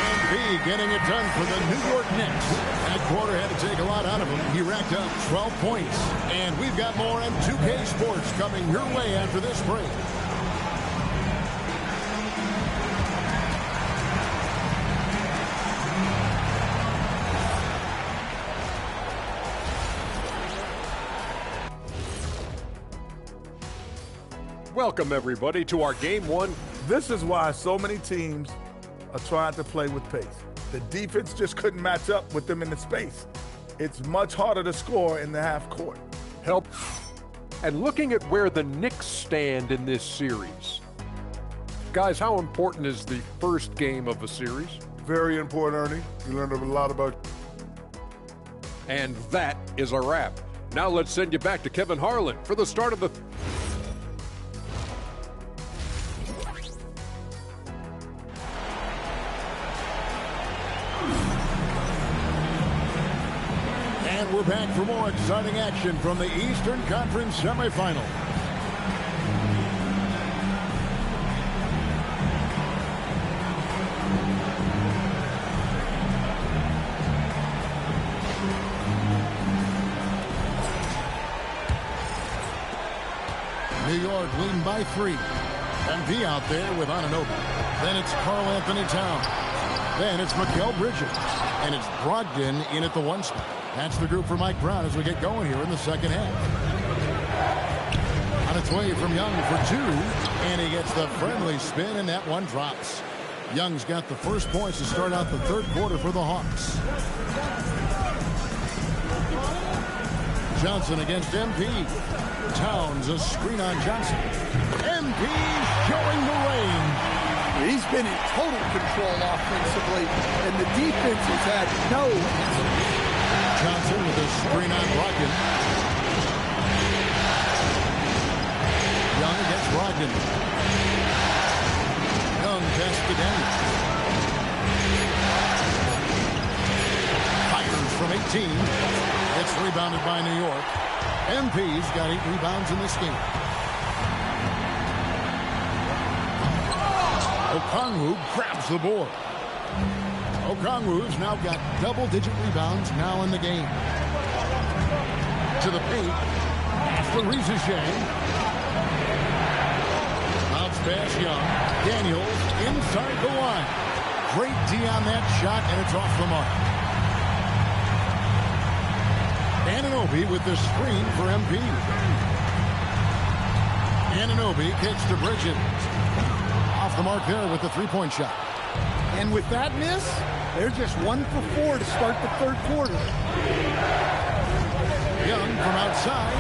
MP getting it done for the New York Knicks. That quarter had to take a lot out of him. He racked up 12 points. And we've got more on 2K Sports coming your way after this break. Welcome, everybody, to our Game 1. This is why so many teams are trying to play with pace. The defense just couldn't match up with them in the space. It's much harder to score in the half court. Help. And looking at where the Knicks stand in this series. Guys, how important is the first game of a series? Very important, Ernie. You learned a lot about. And that is a wrap. Now let's send you back to Kevin Harlan for the start of the... And we're back for more exciting action from the Eastern Conference semifinal. leading by 3. MP out there with Anunoby. Then it's Karl Anthony Towns. Then it's Mikal Bridges. And it's Brogdon in at the 1 spot. That's the group for Mike Brown as we get going here in the second half. On its way from Young for 2. And he gets the friendly spin, and that one drops. Young's got the first points to start out the third quarter for the Hawks. Johnson against MP. Towns, a screen on Johnson. MP showing the range. He's been in total control offensively, and the defense has had no answer. Johnson with a screen on Brogdon. Young against Brogdon. Young pass to Daniels. Fires from 18. It's rebounded by New York. MP's got 8 rebounds in this game. Okongwu grabs the board. Okongwu's now got double-digit rebounds now in the game. To the paint. After Rizichet. Bounce pass Young. Daniels inside the line. Great D on that shot, and it's off the mark. Anunoby with the screen for MP. Anunoby kicks to Bridges. Off the mark there with the three-point shot. And with that miss, they're just 1 for 4 to start the third quarter. Young from outside.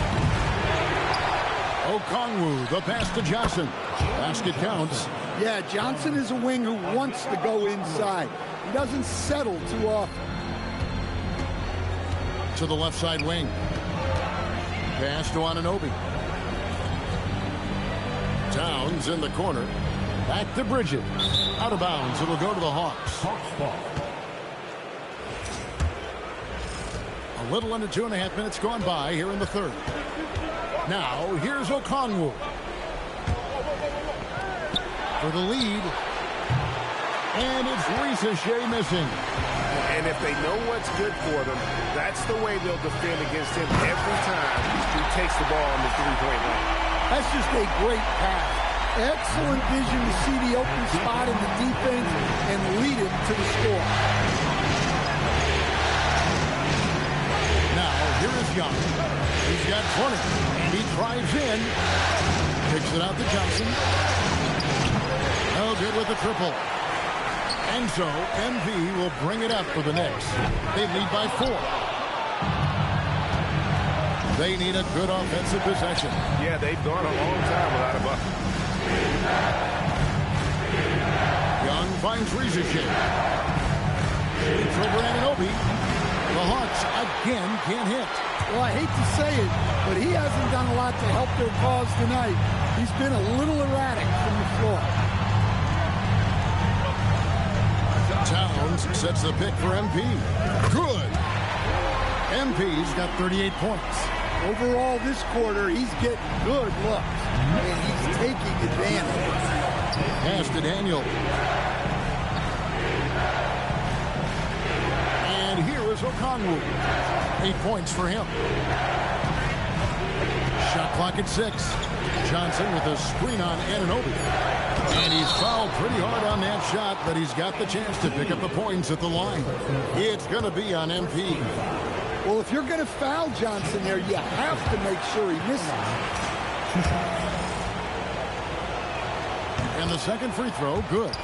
Okongwu, the pass to Johnson. Basket counts. Yeah, Johnson is a wing who wants to go inside. He doesn't settle too often. To the left side wing. Pass to Anunoby. Towns in the corner. Back to Bridges. Out of bounds. It'll go to the Hawks. A little under 2.5 minutes gone by here in the third. Now, here's Okongwu. For the lead. And it's Rizichet missing. And if they know what's good for them, that's the way they'll defend against him every time he takes the ball on the three-point line. That's just a great pass. Excellent vision to see the open spot in the defense and lead it to the score. Now, here is Young. He's got 20, and he drives in. Kicks it out to Johnson. No good with the triple. And so, MP will bring it up for the Knicks. They lead by 4. They need a good offensive possession. Yeah, they've gone a long time without a bucket. Young finds Rizichet. It's over Anunoby. The Hawks again can't hit. Well, I hate to say it, but he hasn't done a lot to help their cause tonight. He's been a little erratic from the floor. Towns sets the pick for MP. Good. MP's got 38 points. Overall, this quarter, he's getting good looks, and he's taking advantage. Pass to Daniel. And here is Okongwu. 8 points for him. Shot clock at 6. Johnson with a screen on Anunoby. And he's fouled pretty hard on that shot, but he's got the chance to pick up the points at the line. It's going to be on MP. Well, if you're going to foul Johnson there, you have to make sure he misses. And the second free throw, good.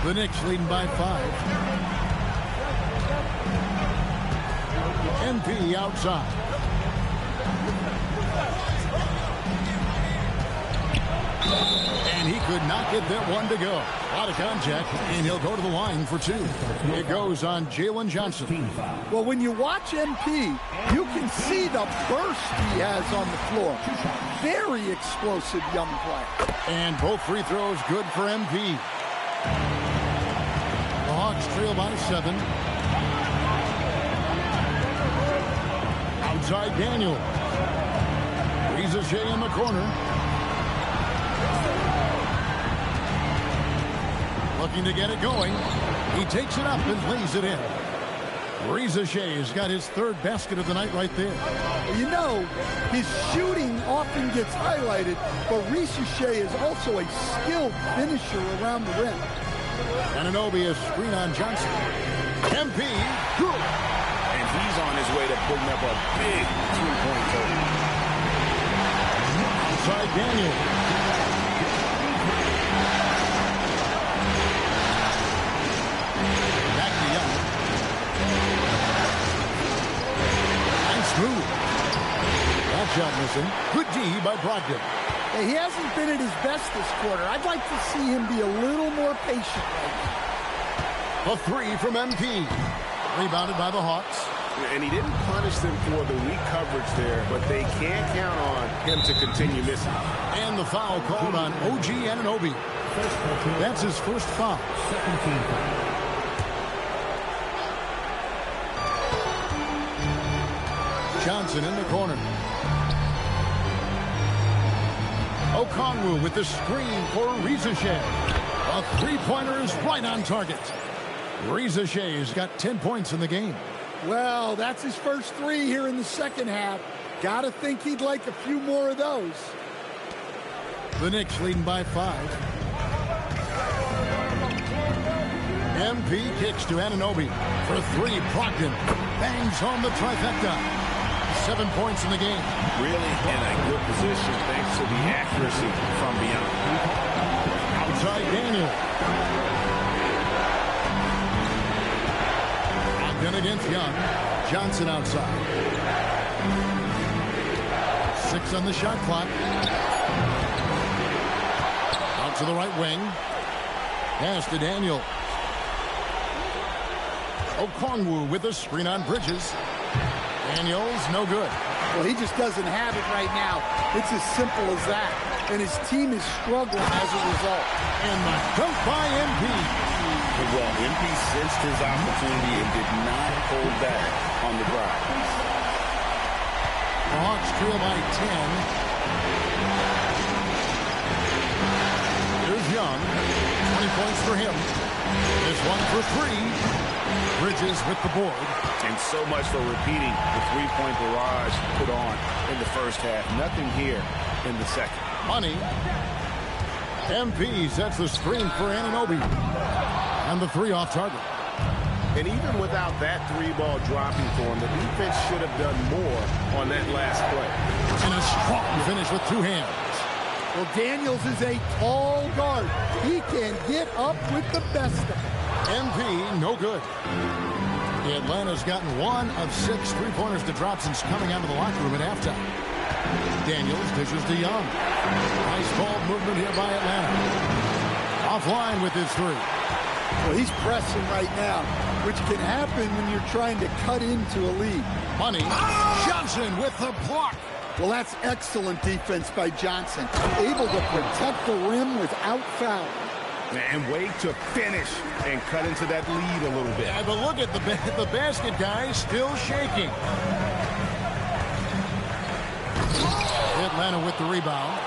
The Knicks leading by 5. MP outside. And he could not get that one to go. A lot of contact, and he'll go to the line for 2. It goes on Jalen Johnson. Well, when you watch MP, you can see the burst he has on the floor. Very explosive young player. And both free throws good for MP. The Hawks trail by 7. Outside Daniel. Rizichet in the corner. Looking to get it going. He takes it up and lays it in. Reza Shea's got his third basket of the night right there. You know, his shooting often gets highlighted, but Reza Shea is also a skilled finisher around the rim. Anunoby, a screen on Johnson. MP, good. And he's on his way to putting up a big three-point total. Outside Daniel. Back to Young. Nice move. That shot missing. Good D by Brogdon. He hasn't been at his best this quarter. I'd like to see him be a little more patient right now. A three from MP. Rebounded by the Hawks. And he didn't punish them for the weak coverage there, but they can't count on him to continue missing. And the foul called on OG Anunoby. That's his first foul. Second team foul. Johnson in the corner. Okongwu with the screen for Reza Shea. A three-pointer is right on target. Reza Shea's got 10 points in the game. Well, that's his first three here in the second half. Gotta think he'd like a few more of those. The Knicks leading by 5. MP kicks to Anunoby. For three, Brogdon bangs home the trifecta. 7 points in the game. Really in a good position thanks to the accuracy from beyond. Outside Daniel. Brogdon against Young. Johnson outside. 6 on the shot clock. Out to the right wing. Pass to Daniel. Okongwu with a screen on Bridges. Daniels, no good. Well, he just doesn't have it right now. It's as simple as that. And his team is struggling as a result. And the dunk by MP. Well, MP sensed his opportunity and did not hold back on the drive. The Hawks trail by 10. Here's Young. 20 points for him. This one for 3. Bridges with the board. And so much for repeating the three-point barrage put on in the first half. Nothing here in the second. Money. MP sets the screen for Anunoby. And the three off target. And even without that three ball dropping for him, the defense should have done more on that last play. And a strong finish with 2 hands. Well, Daniels is a tall guard. He can get up with the best of them. MP, no good. The Atlanta's gotten 1 of 6 three-pointers to drop since coming out of the locker room at halftime. Daniels dishes to Young. Nice ball movement here by Atlanta. Offline with his 3. Well, he's pressing right now, which can happen when you're trying to cut into a lead. Money. Johnson with the block. Well, that's excellent defense by Johnson. Able to protect the rim without foul. And wait to finish and cut into that lead a little bit. Yeah, but look at the basket, guys, still shaking. Atlanta with the rebound.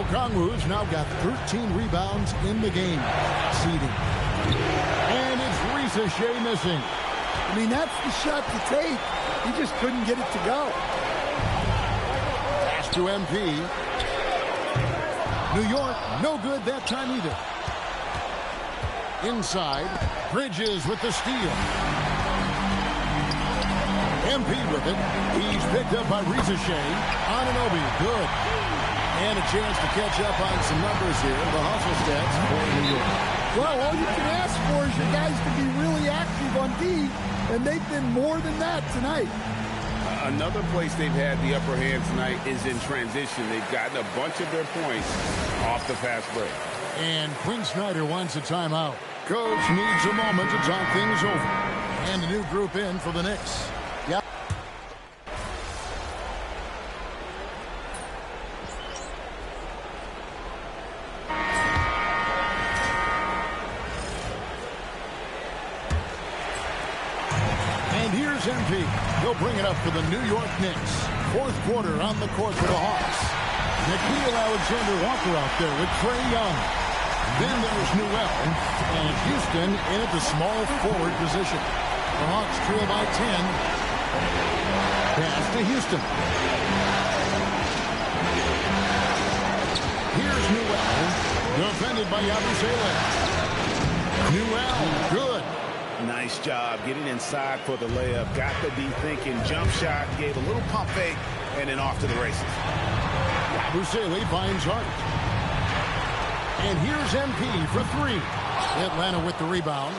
Okongwu's now got 13 rebounds in the game. Seeding. And it's Reza Shea missing. I mean, that's the shot to take. He just couldn't get it to go. Pass to MP. New York, no good that time either. Inside, Bridges with the steal. MP with it. He's picked up by Reza Shea. Anunoby, good. And a chance to catch up on some numbers here. The hustle stats for New York. Well, all you can ask for is your guys to be really active on D, and they've been more than that tonight. Another place they've had the upper hand tonight is in transition. They've gotten a bunch of their points off the fast break. And Quinn Snyder wants a timeout. Coach needs a moment to talk things over. And a new group in for the Knicks. Yep. And here's MP. He'll bring it up for the New York Knicks. Fourth quarter on the court for the Hawks. Nickeil Alexander-Walker out there with Trae Young. Then there's Newell, and Houston in at the small forward position. The Hawks trail by 10. Pass to Houston. Here's Newell. Defended by Yabusele. Newell, good. Nice job getting inside for the layup. Got the D thinking. Jump shot. Gave a little pump fake. And then off to the races. Yabusele finds Hart. And here's MP for three. Atlanta with the rebound.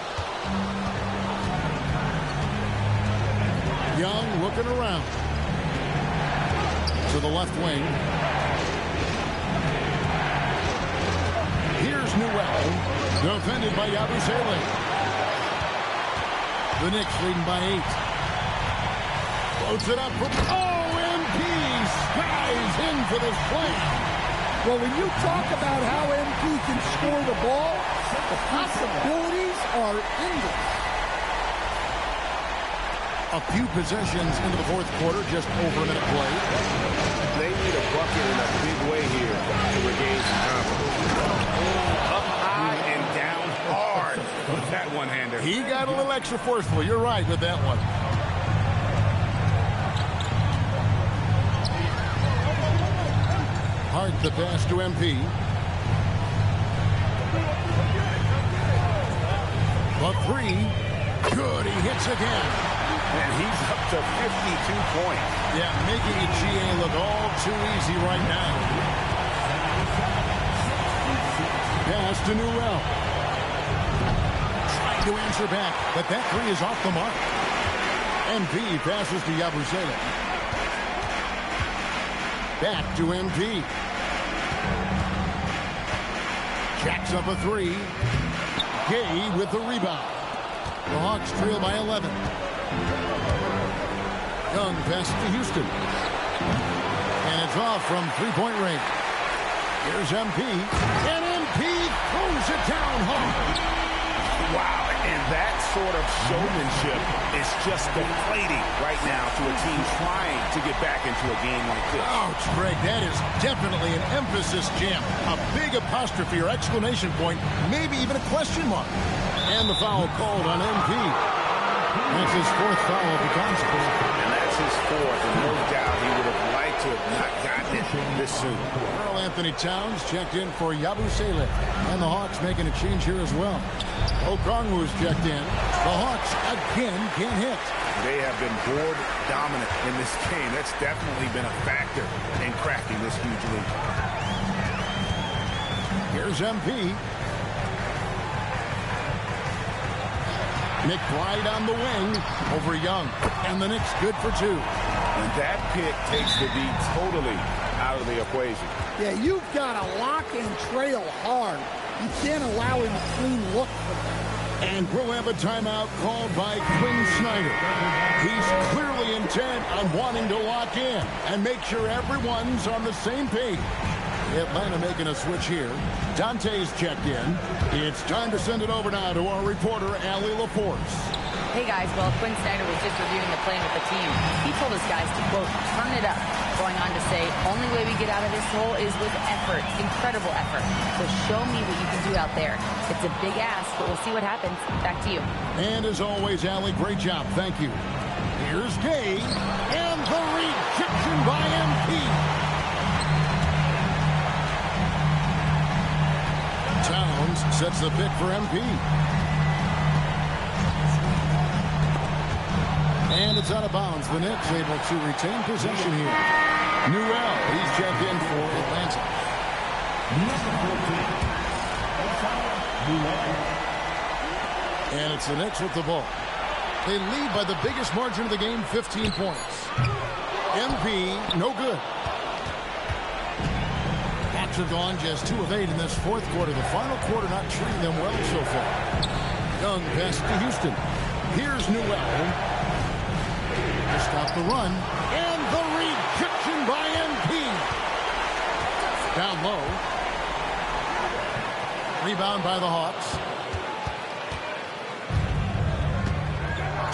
Young looking around. To the left wing. Here's Newell. Defended by Yabusele. The Knicks leading by 8. Floats it up for... MP skies in for the slam. Well, when you talk about how MP can score the ball, the possibilities are endless. A few possessions into the fourth quarter, just over a minute play. They need a bucket in a big way here to regain some confidence. Up high and down hard with that one-hander. He got a little extra forceful. You're right with that one. Hart the pass to MP. The three. Good. He hits again. And he's up to 52 points. Yeah, making it GA look all too easy right now. Pass to Newell. Trying to answer back, but that three is off the mark. MP passes to Yabusele. Back to MP. Jacks up a three. Gay with the rebound. The Hawks trail by 11. Young passes to Houston. And it's off from three-point range. Here's MP. And MP throws it down hard. Wow, and that sort of showmanship is just deflating right now to a team trying to get back into a game like this. Ouch, Greg, that is definitely an emphasis jam. A big apostrophe or exclamation point, maybe even a question mark. And the foul called on MP. That's his fourth foul of the consequence. And that's his fourth, and no doubt he would have liked to have not gotten it this soon. Karl Anthony Towns checked in for Yabusele. And the Hawks making a change here as well. Okongwu's checked in. The Hawks again can't hit. They have been board dominant in this game. That's definitely been a factor in cracking this huge lead. Here's MP. McBride on the wing over Young. And the Knicks good for two. And that pick takes the D totally out of the equation. Yeah, you've got to lock and trail hard. You can't allow him a clean look for that. And we'll have a timeout called by Quinn Snyder. He's clearly intent on wanting to lock in and make sure everyone's on the same page. Atlanta making a switch here. Dante's checked in. It's time to send it over now to our reporter, Allie LaForce. Hey guys, well, Quinn Snyder was just reviewing the plan with the team. He told his guys to, quote, turn it up. Going on to say, only way we get out of this hole is with effort, incredible effort. So show me what you can do out there. It's a big ask, but we'll see what happens. Back to you. And as always, Allie, great job. Thank you. Here's Gay, and the rejection by MP. Towns sets the pick for MP. And it's out of bounds. The Knicks able to retain possession here. Newell, he's checked in for Atlanta. And it's the Knicks with the ball. They lead by the biggest margin of the game, 15 points. MP, no good. Hawks have gone just 2 of 8 in this fourth quarter. The final quarter not treating them well so far. Young pass to Houston. Here's Newell. To stop the run. And the rejection by MP. Down low. Rebound by the Hawks.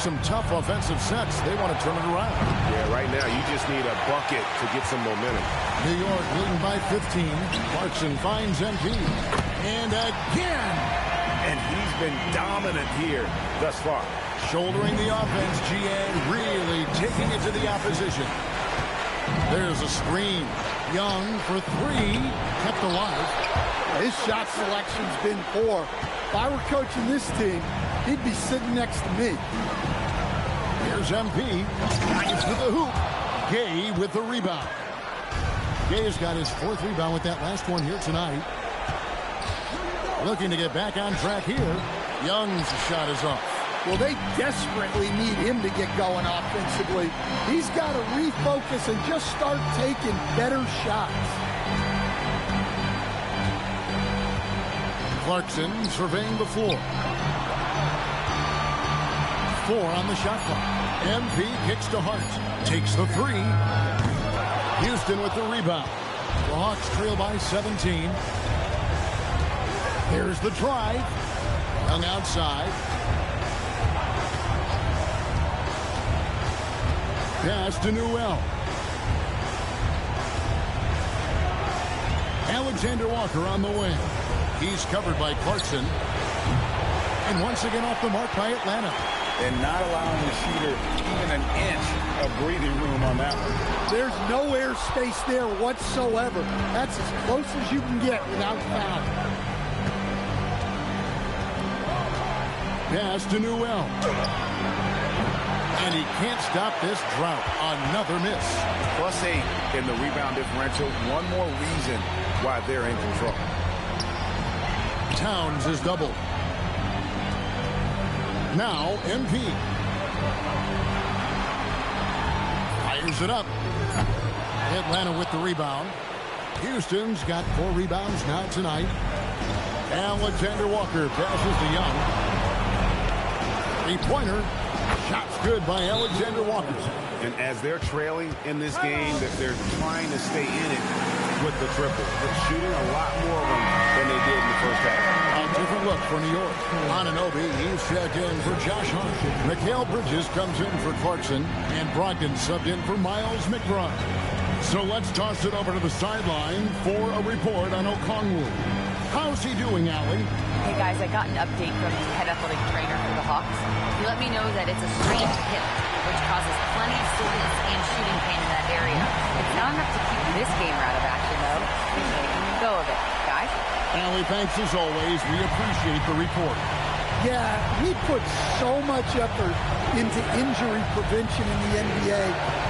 Some tough offensive sets. They want to turn it around. Yeah, right now you just need a bucket to get some momentum. New York leading by 15. Clarkson finds MP. And again. and he's been dominant here thus far. Shouldering the offense, GA really taking it to the opposition. There's a screen. Young for three, kept alive. His shot selection's been poor. If I were coaching this team, he'd be sitting next to me. Here's MP. Nice to the hoop. Gay with the rebound. Gay has got his 4th rebound with that last one here tonight. Looking to get back on track here. Young's shot is off. Well, they desperately need him to get going offensively. He's got to refocus and just start taking better shots. Clarkson surveying the floor. 4 on the shot clock. MP kicks to Hart. Takes the 3. Houston with the rebound. The Hawks trail by 17. Here's the drive. Young outside. Pass to Newell. Alexander Walker on the wing. He's covered by Clarkson. And once again off the mark by Atlanta. And not allowing the shooter even an inch of breathing room on that one. There's no air space there whatsoever. That's as close as you can get without foul. Pass to Newell. And he can't stop this drought. Another miss. +8 in the rebound differential. One more reason why they're in control. Towns is doubled. Now MP. Fires it up. Atlanta with the rebound. Houston's got 4 rebounds now tonight. Alexander Walker passes to Young. 3-pointer. Shot's good by Alexander Walker. And as they're trailing in this game, that they're trying to stay in it with the triple. They're shooting a lot more of them than they did in the first half. A different look for New York. Anunoby, he's checked in for Josh Hart. Mikal Bridges comes in for Clarkson. And Brogdon subbed in for Miles McBride. So let's toss it over to the sideline for a report on Okongwu. How's he doing, Allie? Hey guys, I got an update from the head athletic trainer for the Hawks. He let me know that it's a strained hip, which causes plenty of soreness and shooting pain in that area. It's not enough to keep this game out of action, though. He's making a go of it. Guys? Allie, thanks as always. We appreciate the report. Yeah, we put so much effort into injury prevention in the NBA,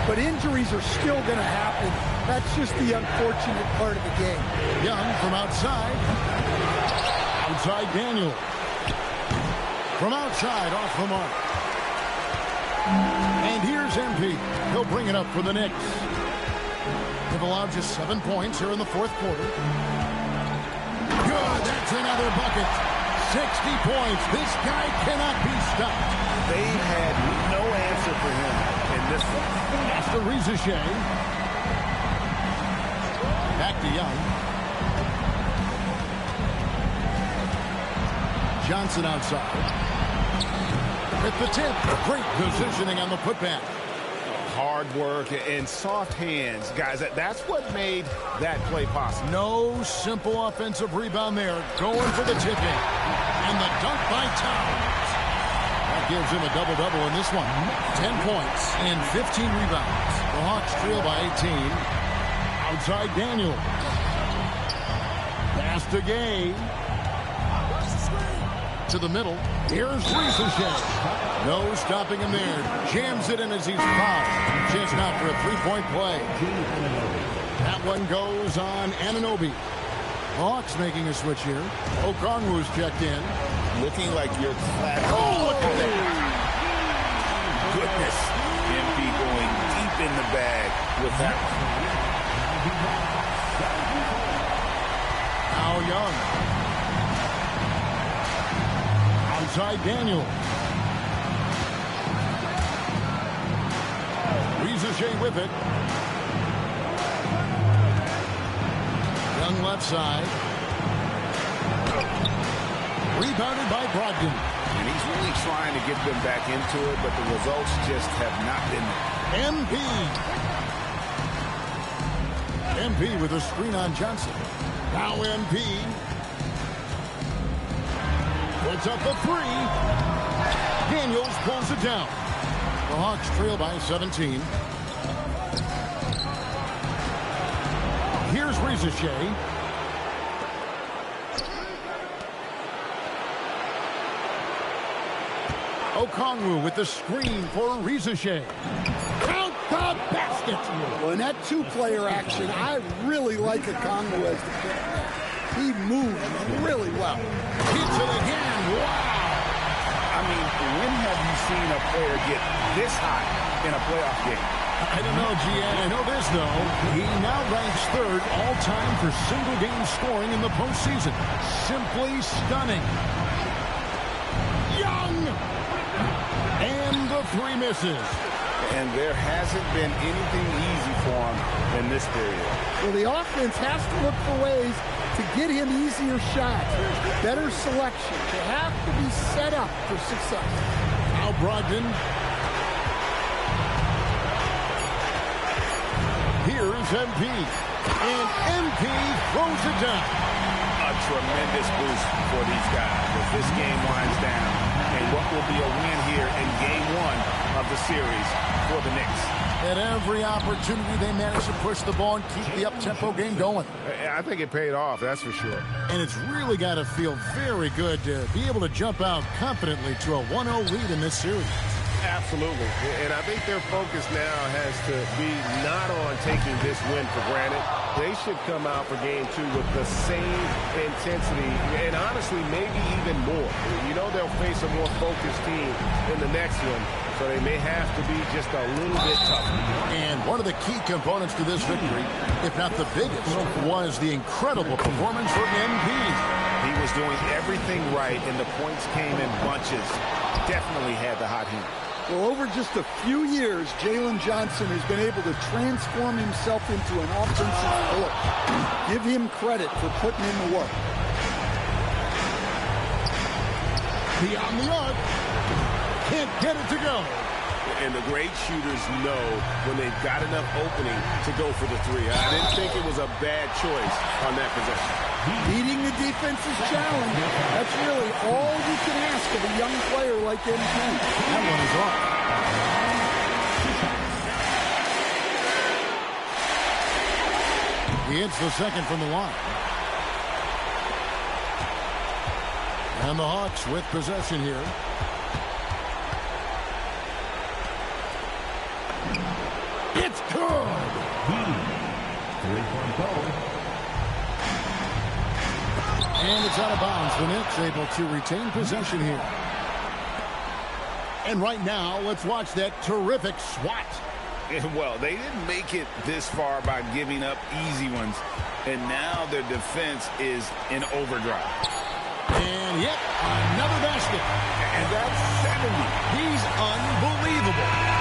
but injuries are still going to happen. That's just the unfortunate part of the game. Young from outside. Outside Daniel. From outside, off the mark. And here's MP. He'll bring it up for the Knicks. They've allowed just 7 points here in the 4th quarter. Good, that's another bucket. 60 points. This guy cannot be stopped. They had no answer for him in this one. That's the Rizichet. Back to Young. Johnson outside. With the tip. Great positioning on the putback. Hard work and soft hands. Guys, that's what made that play possible. No simple offensive rebound there. Going for the tipping. And the dunk by Towns. That gives him a double-double in this one. 10 points and 15 rebounds. The Hawks trail by 18. Outside Daniel. Pass to Gay. To the middle. Here's Rizichet. No stopping him there. Jams it in as he's fouled. Chance now for a 3-point play. That one goes on Anunoby. Hawks making a switch here. Okongwu's checked in. Looking like you're flat. Oh, look at that. Goodness. MP going deep in the bag with that one. Now Young. Outside Daniel. Rizichet with it. Young left side. Rebounded by Brogdon. And he's really trying to get them back into it, but the results just have not been there. MP with a screen on Johnson. Now MP. puts up the three. Daniels pulls it down. The Hawks trail by 17. Here's Ricochet. Okongwu with the screen for Ricochet. Count the basket. Well, in that two-player action, I really like Okongwu as the player. He moves really well. Hits it again. Wow. I mean, when have you seen a player get this hot in a playoff game? I don't know, Gian. I know this, though. He now ranks third all-time for single-game scoring in the postseason. Simply stunning. Young! And the three misses. And there hasn't been anything easy for him in this period. Well, the offense has to look for ways to get him easier shots, better selection. They have to be set up for success. Now Brogdon. Here's MP. And MP throws it down. A tremendous boost for these guys as this game winds down. And what will be a win here in game one of the series for the Knicks. At every opportunity, they manage to push the ball and keep the up-tempo game going. I think it paid off, that's for sure. And it's really got to feel very good to be able to jump out confidently to a 1-0 lead in this series. Absolutely. And I think their focus now has to be not on taking this win for granted. They should come out for game two with the same intensity and honestly maybe even more. You know they'll face a more focused team in the next one, so they may have to be just a little bit tougher. And one of the key components to this victory, if not the biggest, was the incredible performance from MP. He was doing everything right, and the points came in bunches. Definitely had the hot hand. Well, over just a few years, Jalen Johnson has been able to transform himself into an offensive force. Give him credit for putting in the work. Beyond the arc. Can't get it to go. And the great shooters know when they've got enough opening to go for the three. I didn't think it was a bad choice on that possession. Beating the defense's challenge. That's really all you can ask of a young player like MP. That one is off. He hits the second from the line. And the Hawks with possession here. It's good. Three-point goal. And it's out of bounds. The Knicks able to retain possession here. And right now, let's watch that terrific swat. Well, they didn't make it this far by giving up easy ones. And now their defense is in overdrive. And yet, another basket. And that's 70. He's unbelievable.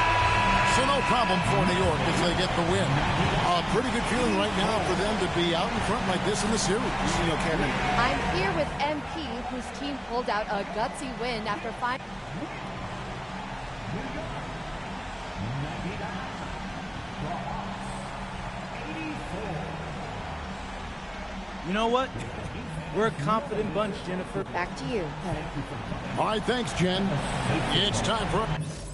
So no problem for New York as they get the win. A pretty good feeling right now for them to be out in front like this in the series. You know, Kevin. I'm here with MP, whose team pulled out a gutsy win after finding. You know what? We're a confident bunch, Jennifer. Back to you, Kevin. All right, thanks, Jen. It's time for...